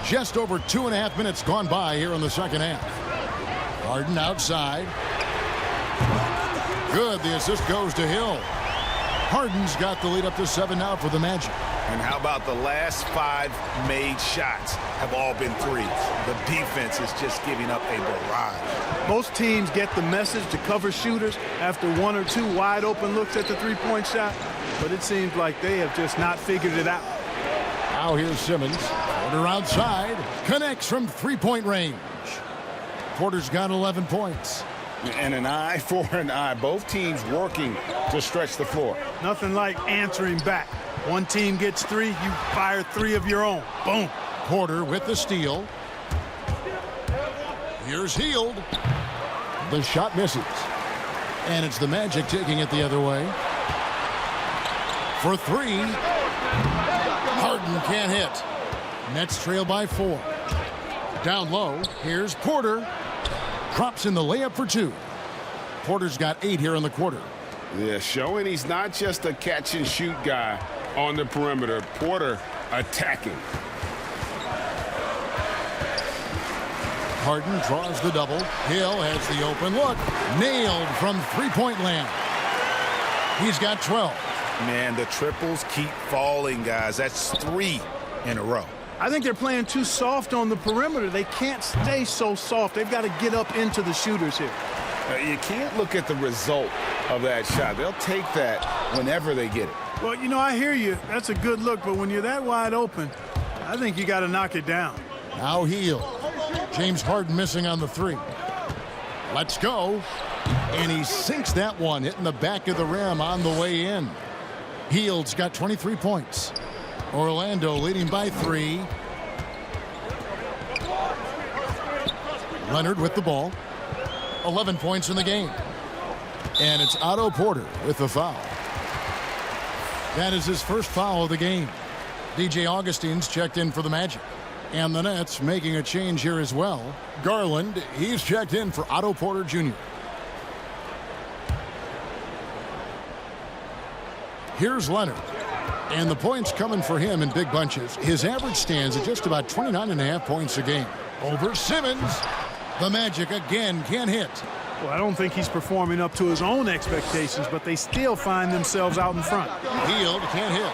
Just over 2.5 minutes gone by here in the second half. Harden outside. Good. The assist goes to Hill. Harden's got the lead up to 7 now for the Magic. And how about the last 5 made shots have all been threes? The defense is just giving up a barrage. Most teams get the message to cover shooters after 1 or 2 wide open looks at the three-point shot, but it seems like they have just not figured it out. Now here's Simmons. Porter outside. Connects from three-point range. Porter's got 11 points. And an eye for an eye. Both teams working to stretch the floor. Nothing like answering back. One team gets 3, you fire 3 of your own. Boom. Porter with the steal. Here's Hield. The shot misses. And it's the Magic taking it the other way. For 3. Harden can't hit. Nets trail by 4. Down low. Here's Porter. Drops in the layup for 2. Porter's got 8 here in the quarter. Yeah, showing he's not just a catch-and-shoot guy on the perimeter. Porter attacking. Harden draws the double. Hill has the open look. Nailed from three-point land. He's got 12. Man, the triples keep falling, guys. That's 3 in a row. I think they're playing too soft on the perimeter. They can't stay so soft. They've got to get up into the shooters here. You can't look at the result of that shot. They'll take that whenever they get it. Well, you know, I hear you. That's a good look, but when you're that wide open, I think you got to knock it down. Now Hield. James Harden missing on the 3. Let's go. And he sinks that one, hitting the back of the rim on the way in. Hield's got 23 points. Orlando leading by 3. Leonard with the ball. 11 points in the game. And it's Otto Porter with the foul. That is his first foul of the game. DJ Augustine's checked in for the Magic. And the Nets making a change here as well. Garland, he's checked in for Otto Porter Jr. Here's Leonard. And the points coming for him in big bunches. His average stands at just about 29.5 points a game. Over Simmons. The Magic again can't hit. Well, I don't think he's performing up to his own expectations, but they still find themselves out in front. Hield can't hit.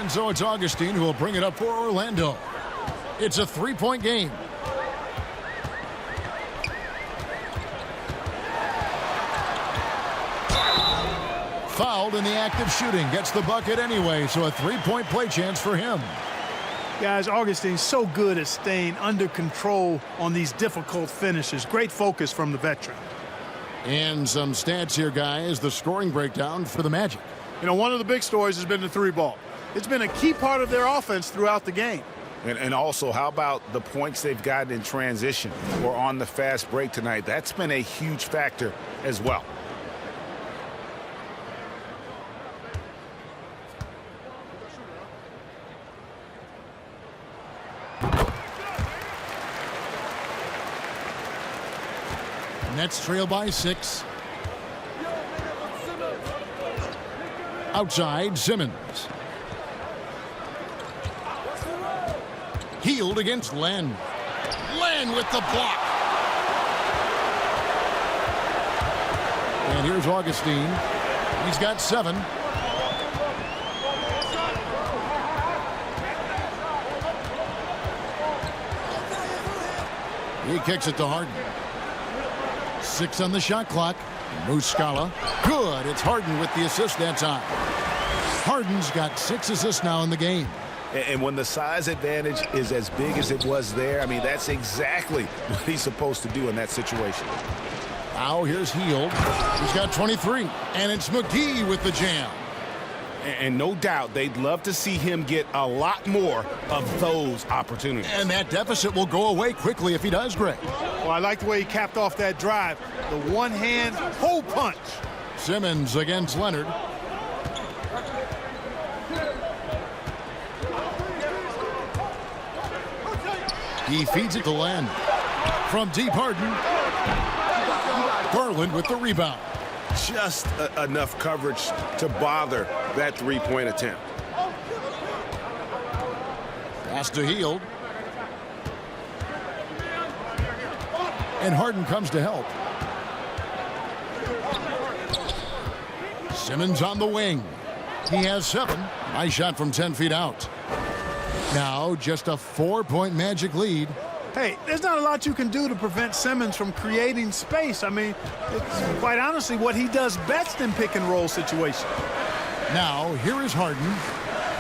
And so it's Augustine who will bring it up for Orlando. It's a 3-point game. Fouled in the act of shooting. Gets the bucket anyway, so a 3-point play chance for him. Guys, Augustine's so good at staying under control on these difficult finishes. Great focus from the veteran. And some stats here, guys. The scoring breakdown for the Magic. You know, one of the big stories has been the 3-ball. It's been a key part of their offense throughout the game. And also, how about the points they've gotten in transition or on the fast break tonight? That's been a huge factor as well. Nets trail by 6. Outside, Simmons. Hield against Len. Len with the block. And here's Augustine. He's got 7. He kicks it to Harden. 6 on the shot clock. Muscala. Good. It's Harden with the assist that time. Harden's got 6 assists now in the game. And when the size advantage is as big as it was there, I mean, that's exactly what he's supposed to do in that situation. Now here's Hield. He's got 23. And it's McGee with the jam. And no doubt they'd love to see him get a lot more of those opportunities. And that deficit will go away quickly if he does, Greg. Well, I like the way he capped off that drive. The one-hand hole punch. Simmons against Leonard. He feeds it to Len. From deep, Harden. Garland with the rebound. Just enough coverage to bother that three-point attempt. Pass to Hield. And Harden comes to help. Simmons on the wing. He has 7. Nice shot from 10 feet out. Now just a 4-point Magic lead. Hey, there's not a lot you can do to prevent Simmons from creating space. I mean, it's quite honestly what he does best in pick and roll situations. Now, here is Harden.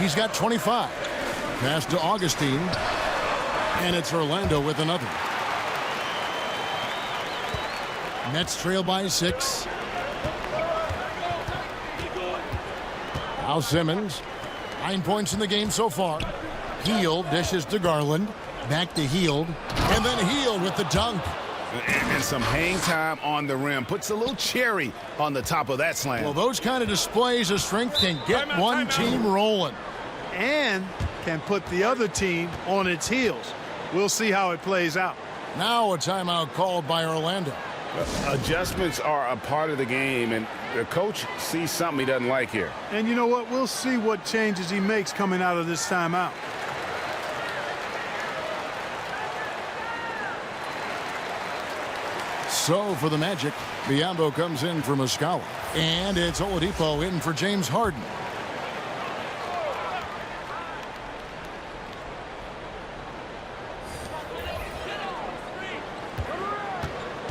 He's got 25. Pass to Augustine. And it's Orlando with another. Nets trail by 6. Now Simmons. 9 points in the game so far. Hield dishes to Garland. Back to Hield. And then Hield with the dunk. And some hang time on the rim. Puts a little cherry on the top of that slam. Well, those kind of displays of strength can get one team rolling. And can put the other team on its heels. We'll see how it plays out. Now a timeout called by Orlando. Adjustments are a part of the game, and the coach sees something he doesn't like here. And you know what? We'll see what changes he makes coming out of this timeout. So for the Magic, Biyombo comes in for Muscala. And it's Oladipo in for James Harden.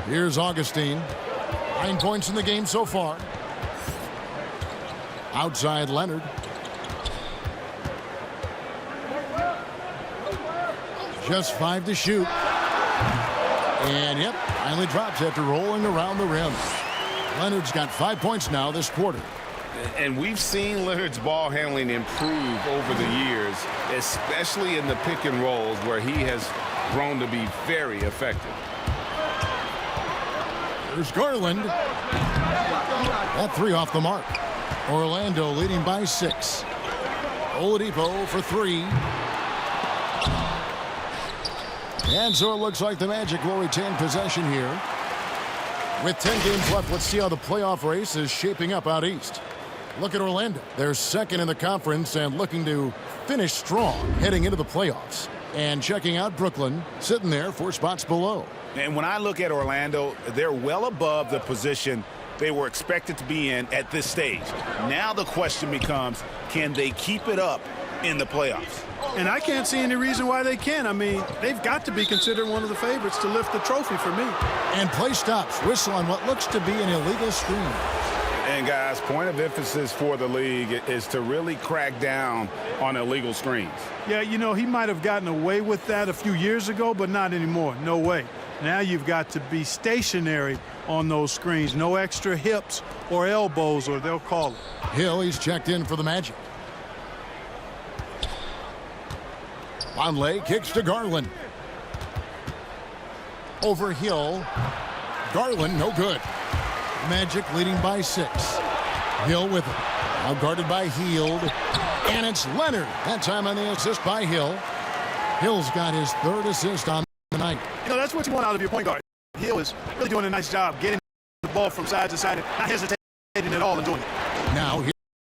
Here's Augustine. 9 points in the game so far. Outside Leonard. Just 5 to shoot. And yep, finally drops after rolling around the rim. Leonard's got 5 points now this quarter. And we've seen Leonard's ball handling improve over the years, especially in the pick and rolls where he has grown to be very effective. There's Garland. That 3 off the mark. Orlando leading by 6. Oladipo for 3. And so it looks like the Magic will retain possession here. With 10 games left, let's see how the playoff race is shaping up out east. Look at Orlando. They're second in the conference and looking to finish strong heading into the playoffs. And checking out Brooklyn, sitting there 4 spots below. And when I look at Orlando, they're well above the position they were expected to be in at this stage. Now the question becomes, can they keep it up in the playoffs? And I can't see any reason why they can't. I mean, they've got to be considered one of the favorites to lift the trophy for me. And play stops. Whistle on what looks to be an illegal screen. And guys, point of emphasis for the league is to really crack down on illegal screens. Yeah, you know, he might have gotten away with that a few years ago, but not anymore. No way. Now you've got to be stationary on those screens. No extra hips or elbows, or they'll call it. Hill, he's checked in for the Magic. Vonleh kicks to Garland. Over Hill. Garland, no good. Magic leading by 6. Hill with it. Now guarded by Hield. And it's Leonard. That time on the assist by Hill. Hill's got his 3rd assist on the night. You know, that's what you want out of your point guard. Hill is really doing a nice job getting the ball from side to side and not hesitating at all and doing it. Now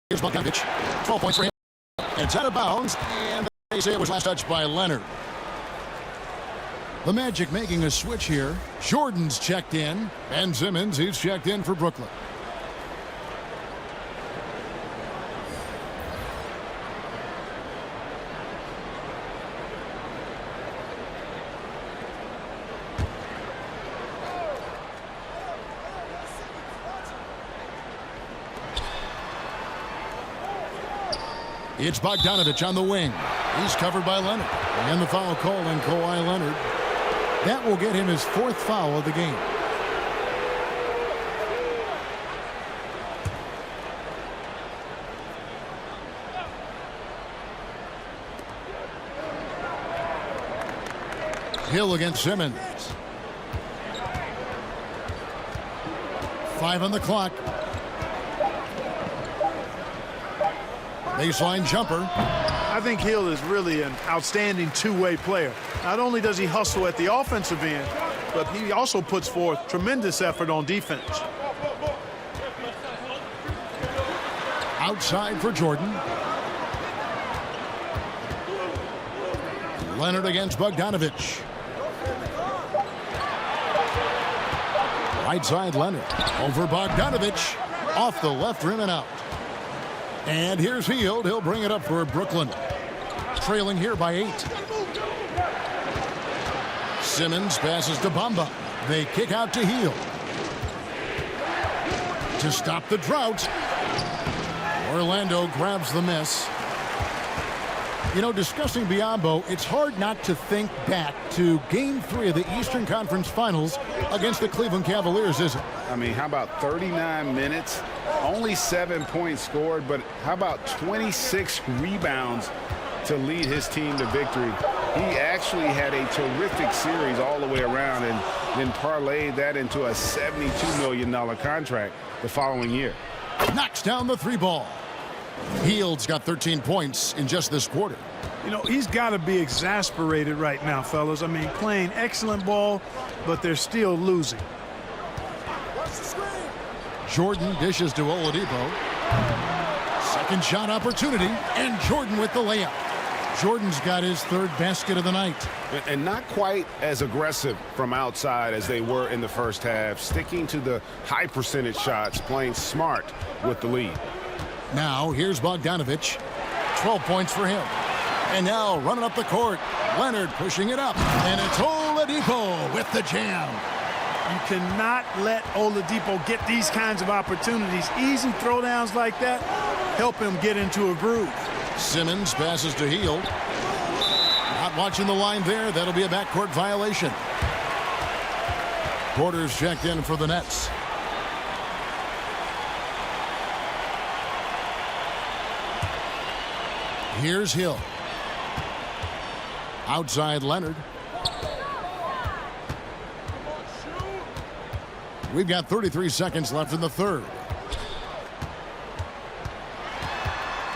here's Bogdanovic. 12 points for him. It's out of bounds. And they say it was last touched by Leonard. The Magic making a switch here. Jordan's checked in. Ben Simmons, he's checked in for Brooklyn. It's Bogdanovic on the wing. He's covered by Leonard. And the foul call on Kawhi Leonard. That will get him his 4th foul of the game. Hill against Simmons. 5 on the clock. Baseline jumper. I think Hill is really an outstanding two-way player. Not only does he hustle at the offensive end, but he also puts forth tremendous effort on defense. Outside for Jordan. Leonard against Bogdanovich. Right side Leonard over Bogdanovich. Off the left rim and out. And here's Hield. He'll bring it up for Brooklyn. Trailing here by 8. Simmons passes to Bamba. They kick out to Hield. To stop the drought. Orlando grabs the miss. You know, discussing Biyombo, it's hard not to think back to Game 3 of the Eastern Conference Finals against the Cleveland Cavaliers, isn't it? I mean, how about 39 minutes? Only 7 points scored, but how about 26 rebounds to lead his team to victory? He actually had a terrific series all the way around and then parlayed that into a $72 million contract the following year. Knocks down the 3 ball. Hield's got 13 points in just this quarter. You know, he's got to be exasperated right now, fellas. I mean, playing excellent ball, but they're still losing. Jordan dishes to Oladipo. Second shot opportunity, and Jordan with the layup. Jordan's got his 3rd basket of the night. And not quite as aggressive from outside as they were in the first half, sticking to the high percentage shots, playing smart with the lead. Now, here's Bogdanovich. 12 points for him. And now, running up the court, Leonard pushing it up. And it's Oladipo with the jam. You cannot let Oladipo get these kinds of opportunities. Easy throwdowns like that help him get into a groove. Simmons passes to Hield. Not watching the line there. That'll be a backcourt violation. Porter's checked in for the Nets. Here's Hill. Outside Leonard. We've got 33 seconds left in the 3rd.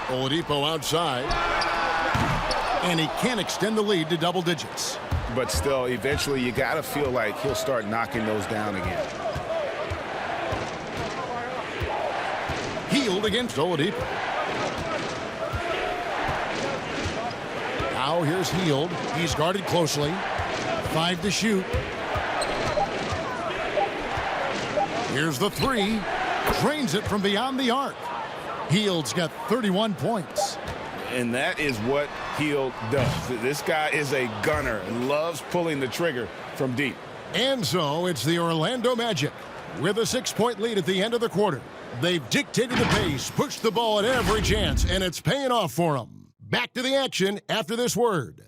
Oladipo outside. And he can't extend the lead to double digits. But still, eventually you got to feel like he'll start knocking those down again. Hield against Oladipo. Now here's Hield. He's guarded closely. 5 to shoot. Here's the 3. Drains it from beyond the arc. Hield's got 31 points. And that is what Hield does. This guy is a gunner and loves pulling the trigger from deep. And so it's the Orlando Magic with a 6-point lead at the end of the quarter. They've dictated the pace, pushed the ball at every chance, and it's paying off for them. Back to the action after this word.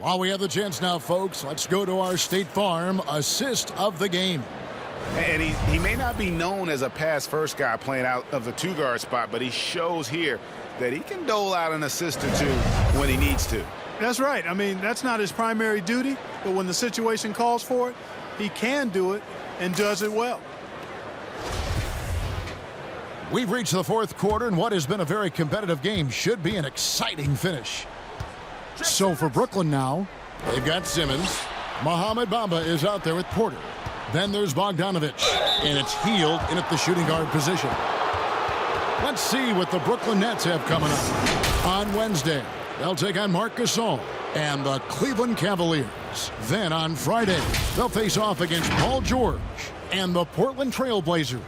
While we have the chance now, folks, let's go to our State Farm assist of the game. And he may not be known as a pass-first guy playing out of the 2-guard spot, but he shows here that he can dole out an assist or 2 when he needs to. That's right. I mean, that's not his primary duty, but when the situation calls for it, he can do it and does it well. We've reached the 4th quarter, and what has been a very competitive game should be an exciting finish. So for Brooklyn now, they've got Simmons. Mohamed Bamba is out there with Porter. Then there's Bogdanovich, and it's Hield in at the shooting guard position. Let's see what the Brooklyn Nets have coming up. On Wednesday, they'll take on Marc Gasol and the Cleveland Cavaliers. Then on Friday, they'll face off against Paul George and the Portland Trail Blazers.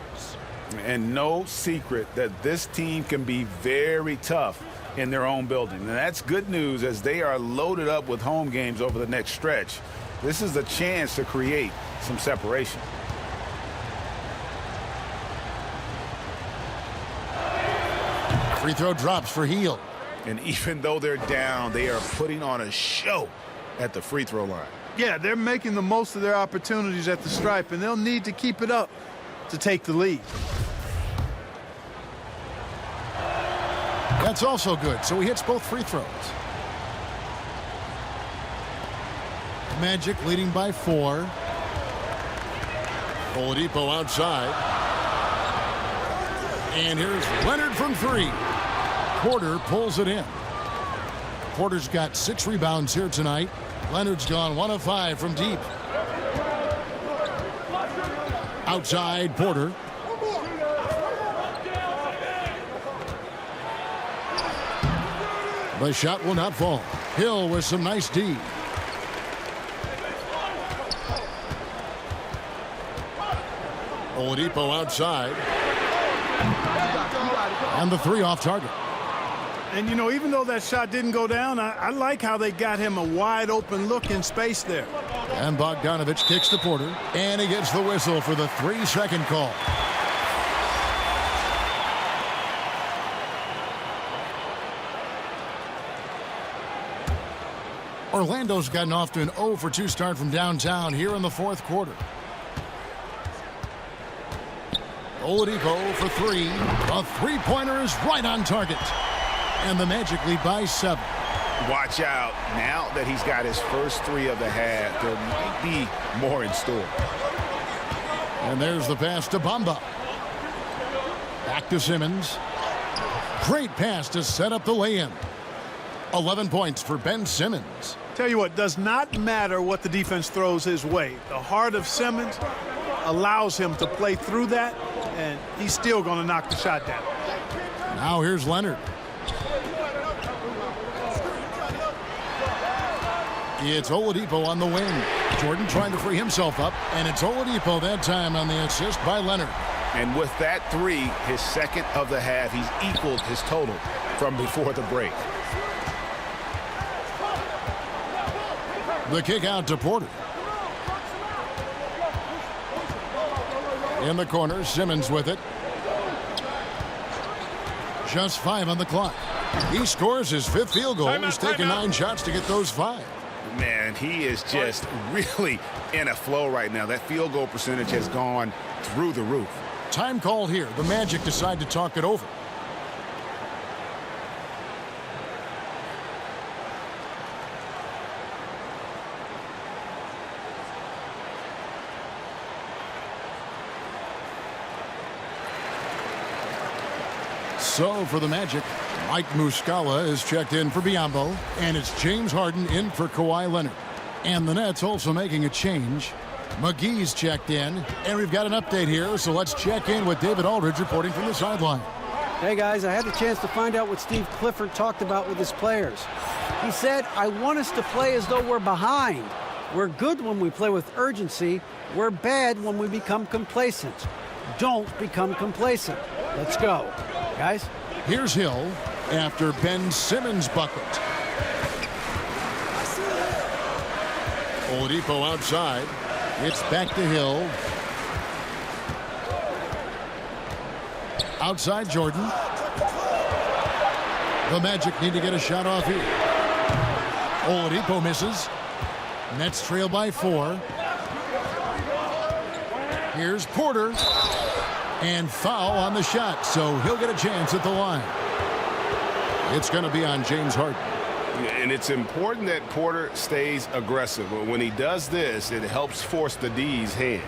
And no secret that this team can be very tough in their own building. And that's good news as they are loaded up with home games over the next stretch. This is a chance to create some separation. Free throw drops for Hield. And even though they're down, they are putting on a show at the free throw line. Yeah, they're making the most of their opportunities at the stripe, and they'll need to keep it up to take the lead. That's also good, so he hits both free throws. Magic leading by 4. Oladipo outside. And here's Leonard from 3. Porter pulls it in. Porter's got 6 rebounds here tonight. Leonard's gone 1 of 5 from deep. Outside, Porter. The shot will not fall. Hill with some nice D. Oladipo outside. And the 3 off target. And, you know, even though that shot didn't go down, I like how they got him a wide open look in space there. And Bogdanovich kicks to Porter. And he gets the whistle for the 3-second call. Orlando's gotten off to an 0 for 2 start from downtown here in the 4th quarter. Oladipo for 3. A 3-pointer is right on target. And the Magic lead by 7. Watch out. Now that he's got his first 3 of the half, there might be more in store. And there's the pass to Bamba. Back to Simmons. Great pass to set up the lay-in. 11 points for Ben Simmons. Tell you what, does not matter what the defense throws his way. The heart of Simmons allows him to play through that, and he's still going to knock the shot down. Now here's Leonard. It's Oladipo on the wing. Jordan trying to free himself up, and it's Oladipo that time on the assist by Leonard. And with that 3, his second of the half, he's equaled his total from before the break. The kick out to Porter. In the corner, Simmons with it. Just 5 on the clock. He scores his 5th field goal. He's taken 9 shots to get those 5. Man, he is just really in a flow right now. That field goal percentage has gone through the roof. Time called here. The Magic decide to talk it over. So for the Magic, Mike Muscala is checked in for Biyombo, and it's James Harden in for Kawhi Leonard. And the Nets also making a change. McGee's checked in, and we've got an update here, so let's check in with David Aldridge reporting from the sideline. Hey guys, I had the chance to find out what Steve Clifford talked about with his players. He said, I want us to play as though we're behind. We're good when we play with urgency. We're bad when we become complacent. Don't become complacent. Let's go. Guys? Here's Hill after Ben Simmons' bucket. Oladipo outside. It's back to Hill. Outside Jordan. The Magic need to get a shot off here. Oladipo misses. Nets trail by 4. Here's Porter. And foul on the shot, so he'll get a chance at the line. It's going to be on James Harden. And it's important that Porter stays aggressive. When he does this, it helps force the D's hand.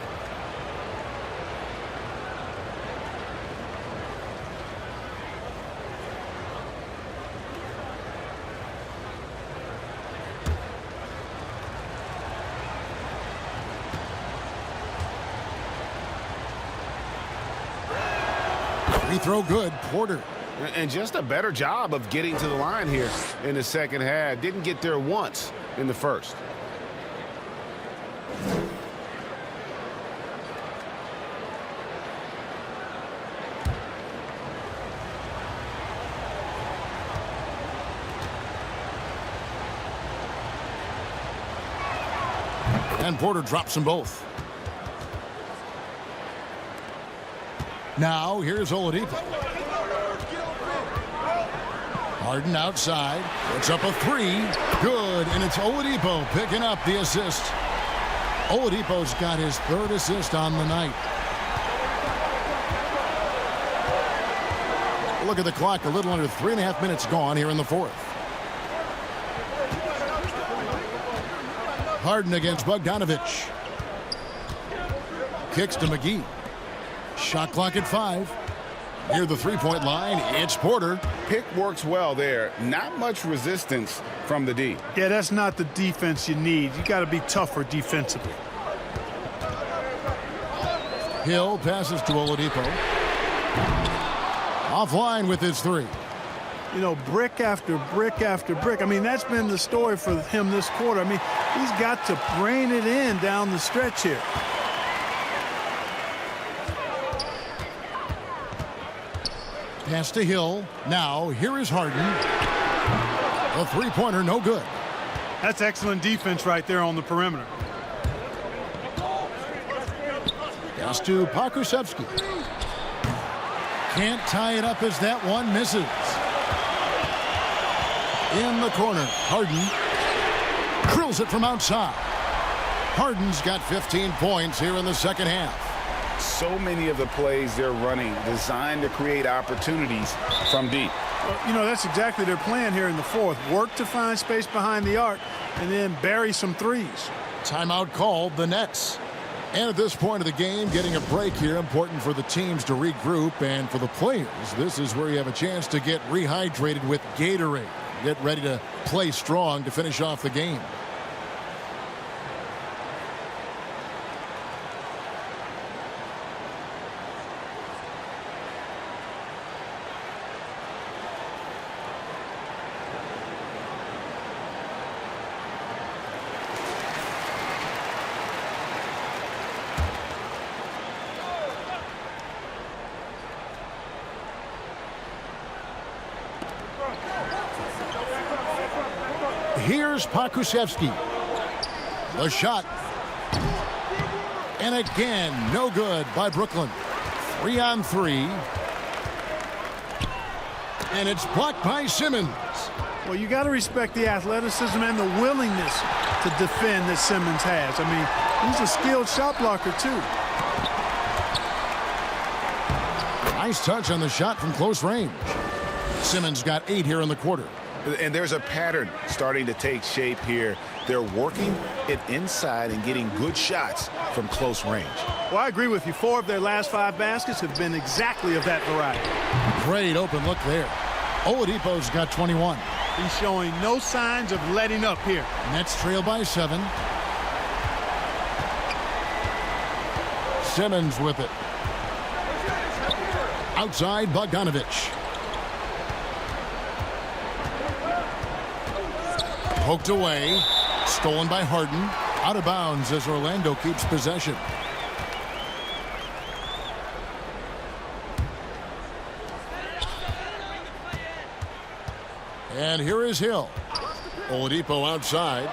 Free throw good, Porter. And just a better job of getting to the line here in the second half. Didn't get there once in the first. And Porter drops them both. Now, here's Oladipo. Harden outside. Puts up a three. Good. And it's Oladipo picking up the assist. Oladipo's got his third assist on the night. Look at the clock. A little under 3.5 minutes gone here in the fourth. Harden against Bogdanovich. Kicks to McGee. Shot clock at 5. Near the three-point line, it's Porter. Pick works well there. Not much resistance from the D. Yeah, that's not the defense you need. You got to be tougher defensively. Hill passes to Oladipo. Offline with his three. You know, brick after brick after brick. I mean, that's been the story for him this quarter. I mean, he's got to rein it in down the stretch here. Pass to Hill. Now, here is Harden. A three-pointer, no good. That's excellent defense right there on the perimeter. Pass to Pokusevski. Can't tie it up as that one misses. In the corner, Harden drills it from outside. Harden's got 15 points here in the second half. So many of the plays they're running designed to create opportunities from deep. Well, you know, that's exactly their plan here in the fourth. Work to find space behind the arc and then bury some threes. Timeout called, the Nets. And at this point of the game, getting a break here, important for the teams to regroup, and for the players, this is where you have a chance to get rehydrated with Gatorade. Get ready to play strong to finish off the game. Here's Pokusevski. The shot. And again, no good by Brooklyn. 3-on-3. And it's blocked by Simmons. Well, you got to respect the athleticism and the willingness to defend that Simmons has. I mean, he's a skilled shot blocker, too. Nice touch on the shot from close range. Simmons got 8 here in the quarter. And there's a pattern starting to take shape here. They're working it inside and getting good shots from close range. Well, I agree with you. 4 of their last 5 baskets have been exactly of that variety. Great open look there. Oladipo's got 21. He's showing no signs of letting up here. Nets trail by 7. Simmons with it. Outside, Bogdanovich. Poked away. Stolen by Harden. Out of bounds as Orlando keeps possession. And here is Hill. Oladipo outside.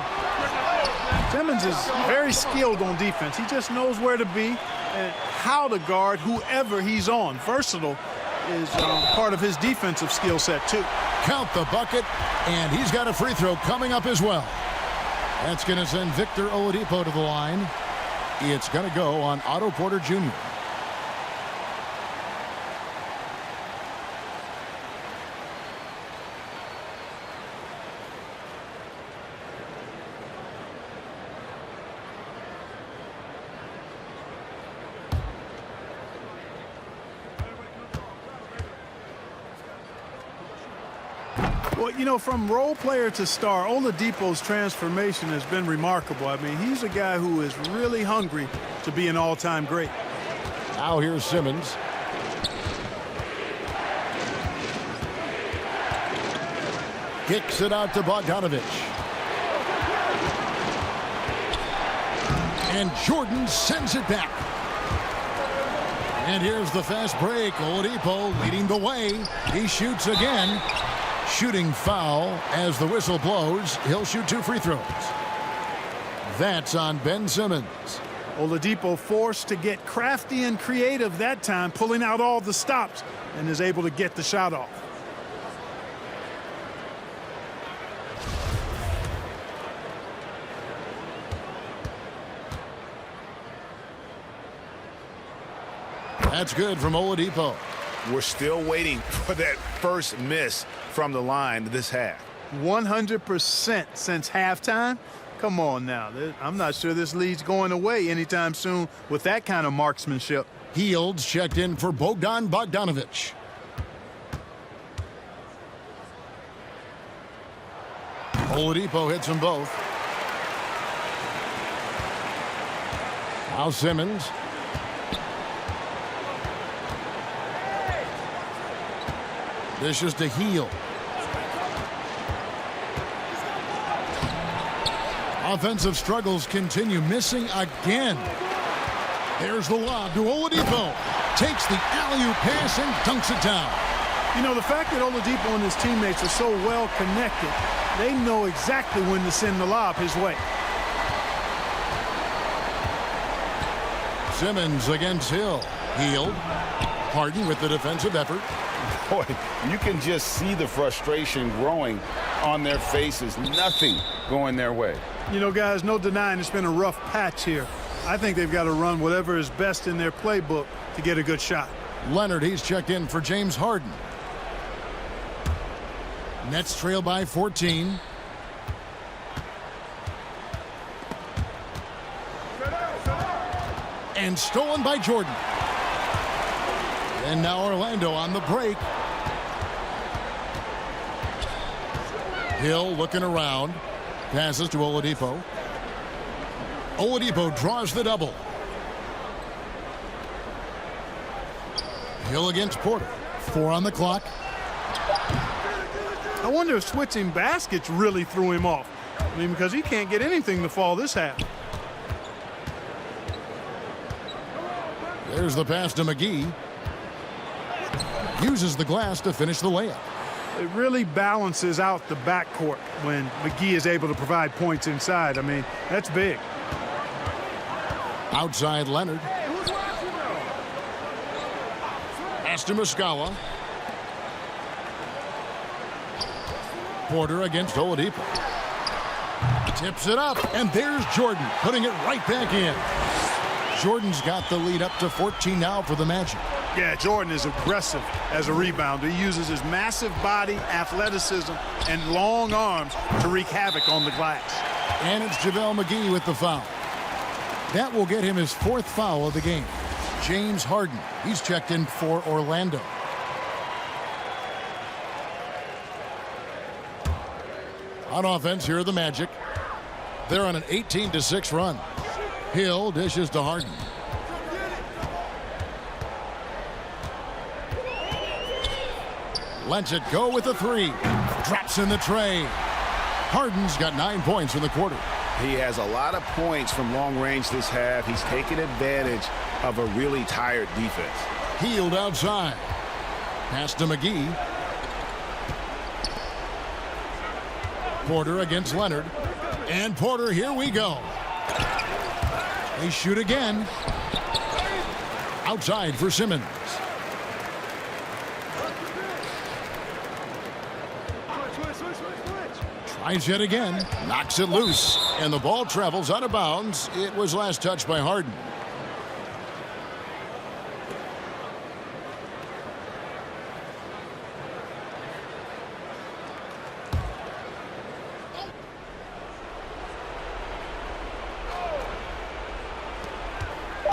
Simmons is very skilled on defense. He just knows where to be and how to guard whoever he's on. Versatile is part of his defensive skill set, too. Count the bucket, and he's got a free throw coming up as well. That's going to send Victor Oladipo to the line. It's going to go on Otto Porter Jr. Well, you know, from role player to star, Oladipo's transformation has been remarkable. I mean, he's a guy who is really hungry to be an all-time great. Now here's Simmons. Kicks it out to Bogdanovich. And Jordan sends it back. And here's the fast break. Oladipo leading the way. He shoots again. Shooting foul as the whistle blows. He'll shoot 2 free throws. That's on Ben Simmons. Oladipo forced to get crafty and creative that time, pulling out all the stops, and is able to get the shot off. That's good from Oladipo. We're still waiting for that first miss from the line this half. 100% since halftime. Come on now. I'm not sure this lead's going away anytime soon with that kind of marksmanship. Fields checked in for Bogdan Bogdanovic. Oladipo hits them both. Now Simmons. Dishes to Hield. Offensive struggles continue, missing again. There's the lob to Oladipo. Takes the alley-oop pass and dunks it down. You know, the fact that Oladipo and his teammates are so well connected, they know exactly when to send the lob his way. Simmons against Hill. Hield. Harden with the defensive effort. Boy, you can just see the frustration growing on their faces. Nothing going their way. You know, guys, no denying it's been a rough patch here. I think they've got to run whatever is best in their playbook to get a good shot. Leonard, he's checked in for James Harden. Nets trail by 14. And stolen by Jordan. And now Orlando on the break. Hill looking around. Passes to Oladipo. Oladipo draws the double. Hill against Porter. 4 on the clock. I wonder if switching baskets really threw him off. I mean, because he can't get anything to fall this half. There's the pass to McGee. Uses the glass to finish the layup. It really balances out the backcourt when McGee is able to provide points inside. I mean, that's big. Outside Leonard. Pass to Muscala. Porter against Oladipo. Tips it up, and there's Jordan, putting it right back in. Jordan's got the lead up to 14 now for the Magic. Yeah, Jordan is aggressive as a rebounder. He uses his massive body, athleticism, and long arms to wreak havoc on the glass. And it's JaVale McGee with the foul. That will get him his 4th foul of the game. James Harden, he's checked in for Orlando. On offense, here are the Magic. They're on an 18-6 run. Hill dishes to Harden. Lets it go with a 3. Drops in the tray. Harden's got 9 points in the quarter. He has a lot of points from long range this half. He's taken advantage of a really tired defense. Hield outside. Pass to McGee. Porter against Leonard. And Porter, here we go. They shoot again. Outside for Simmons. Tries yet again. Knocks it loose. And the ball travels out of bounds. It was last touched by Harden.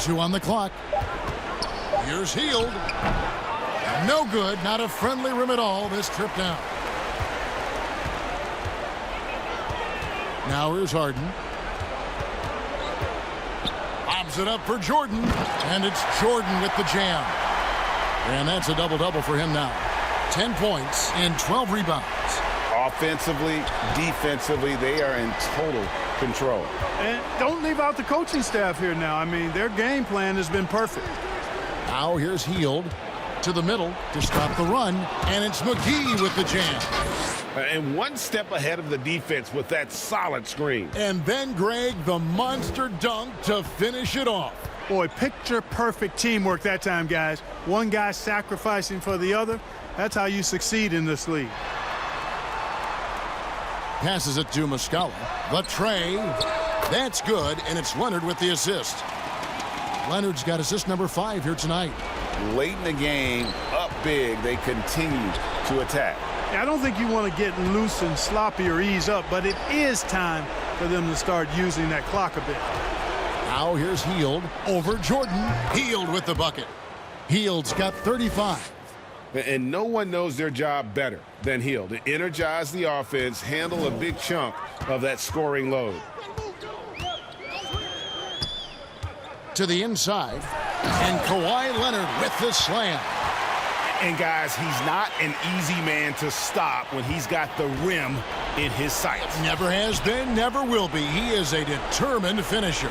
Two on the clock. Here's Hield. No good. Not a friendly rim at all this trip down. Now here's Harden. Lobs it up for Jordan. And it's Jordan with the jam. And that's a double-double for him now. 10 points and 12 rebounds. Offensively, defensively, they are in total control. And don't leave out the coaching staff here now. I mean, their game plan has been perfect. Now here's Hield to the middle to stop the run. And it's McGee with the jam. And one step ahead of the defense with that solid screen. And then, Greg, the monster dunk to finish it off. Boy, picture-perfect teamwork that time, guys. One guy sacrificing for the other. That's how you succeed in this league. Passes it to Muscala. The tray. That's good, and it's Leonard with the assist. Leonard's got assist number 5 here tonight. late in the game, up big, they continue to attack. I don't think you want to get loose and sloppy or ease up, but it is time for them to start using that clock a bit. Now here's Hield over Jordan. Hield with the bucket. Hield's got 35. And no one knows their job better than Hield. To energize the offense, handle a big chunk of that scoring load. To the inside, and Kawhi Leonard with the slam. And guys, he's not an easy man to stop when he's got the rim in his sights. Never has been, never will be. He is a determined finisher.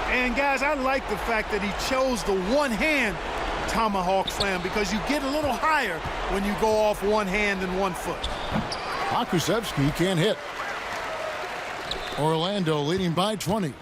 And guys, I like the fact that he chose the one-hand tomahawk slam because you get a little higher when you go off one hand and 1 foot. Pokusevski can't hit. Orlando leading by 20.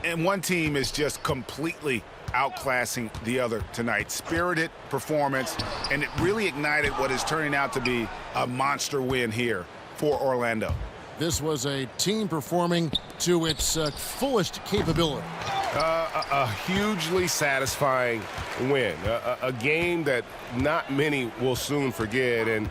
And one team is just completely outclassing the other tonight. Spirited performance, and it really ignited what is turning out to be a monster win here for Orlando. This was a team performing to its fullest capability. A hugely satisfying win. A game that not many will soon forget. And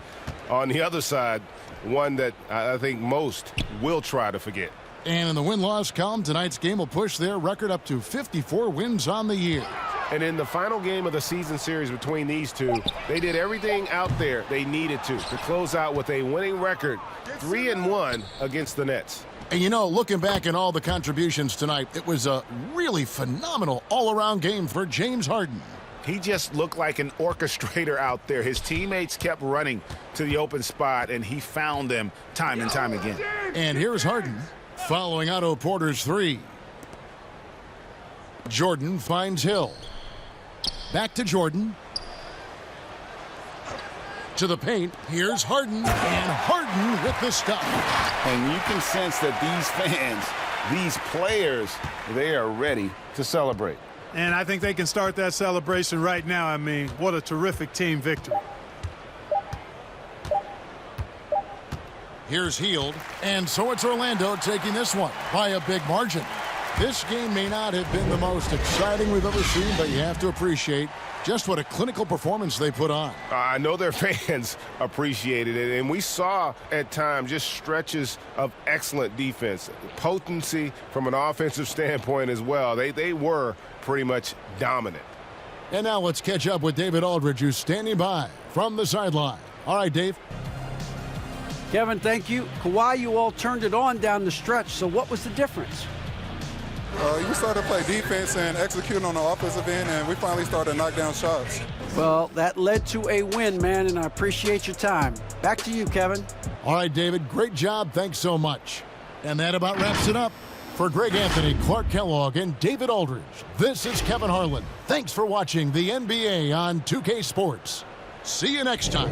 on the other side, one that I think most will try to forget. And in the win-loss column, tonight's game will push their record up to 54 wins on the year. And in the final game of the season series between these two, they did everything out there they needed to close out with a winning record, 3-1 against the Nets. And you know, looking back at all the contributions tonight, it was a really phenomenal all-around game for James Harden. He just looked like an orchestrator out there. His teammates kept running to the open spot, and he found them time and time again. And here's Harden following Otto Porter's three. Jordan finds Hill. Back to Jordan. To the paint. Here's Harden. And Harden with the stop. And you can sense that these fans, these players, they are ready to celebrate. And I think they can start that celebration right now. I mean, what a terrific team victory. Here's Hield, and so it's Orlando taking this one by a big margin. This game may not have been the most exciting we've ever seen, but you have to appreciate just what a clinical performance they put on. I know their fans appreciated it, and we saw at times just stretches of excellent defense, potency from an offensive standpoint as well. They were pretty much dominant. And now let's catch up with David Aldridge, who's standing by from the sideline. All right, Dave. Kevin, thank you. Kawhi, you all turned it on down the stretch, so what was the difference? You started to play defense and execute on the offensive end, and we finally started to knock down shots. Well, that led to a win, man, and I appreciate your time. Back to you, Kevin. All right, David, great job. Thanks so much. And that about wraps it up. For Greg Anthony, Clark Kellogg, and David Aldridge, this is Kevin Harlan. Thanks for watching the NBA on 2K Sports. See you next time.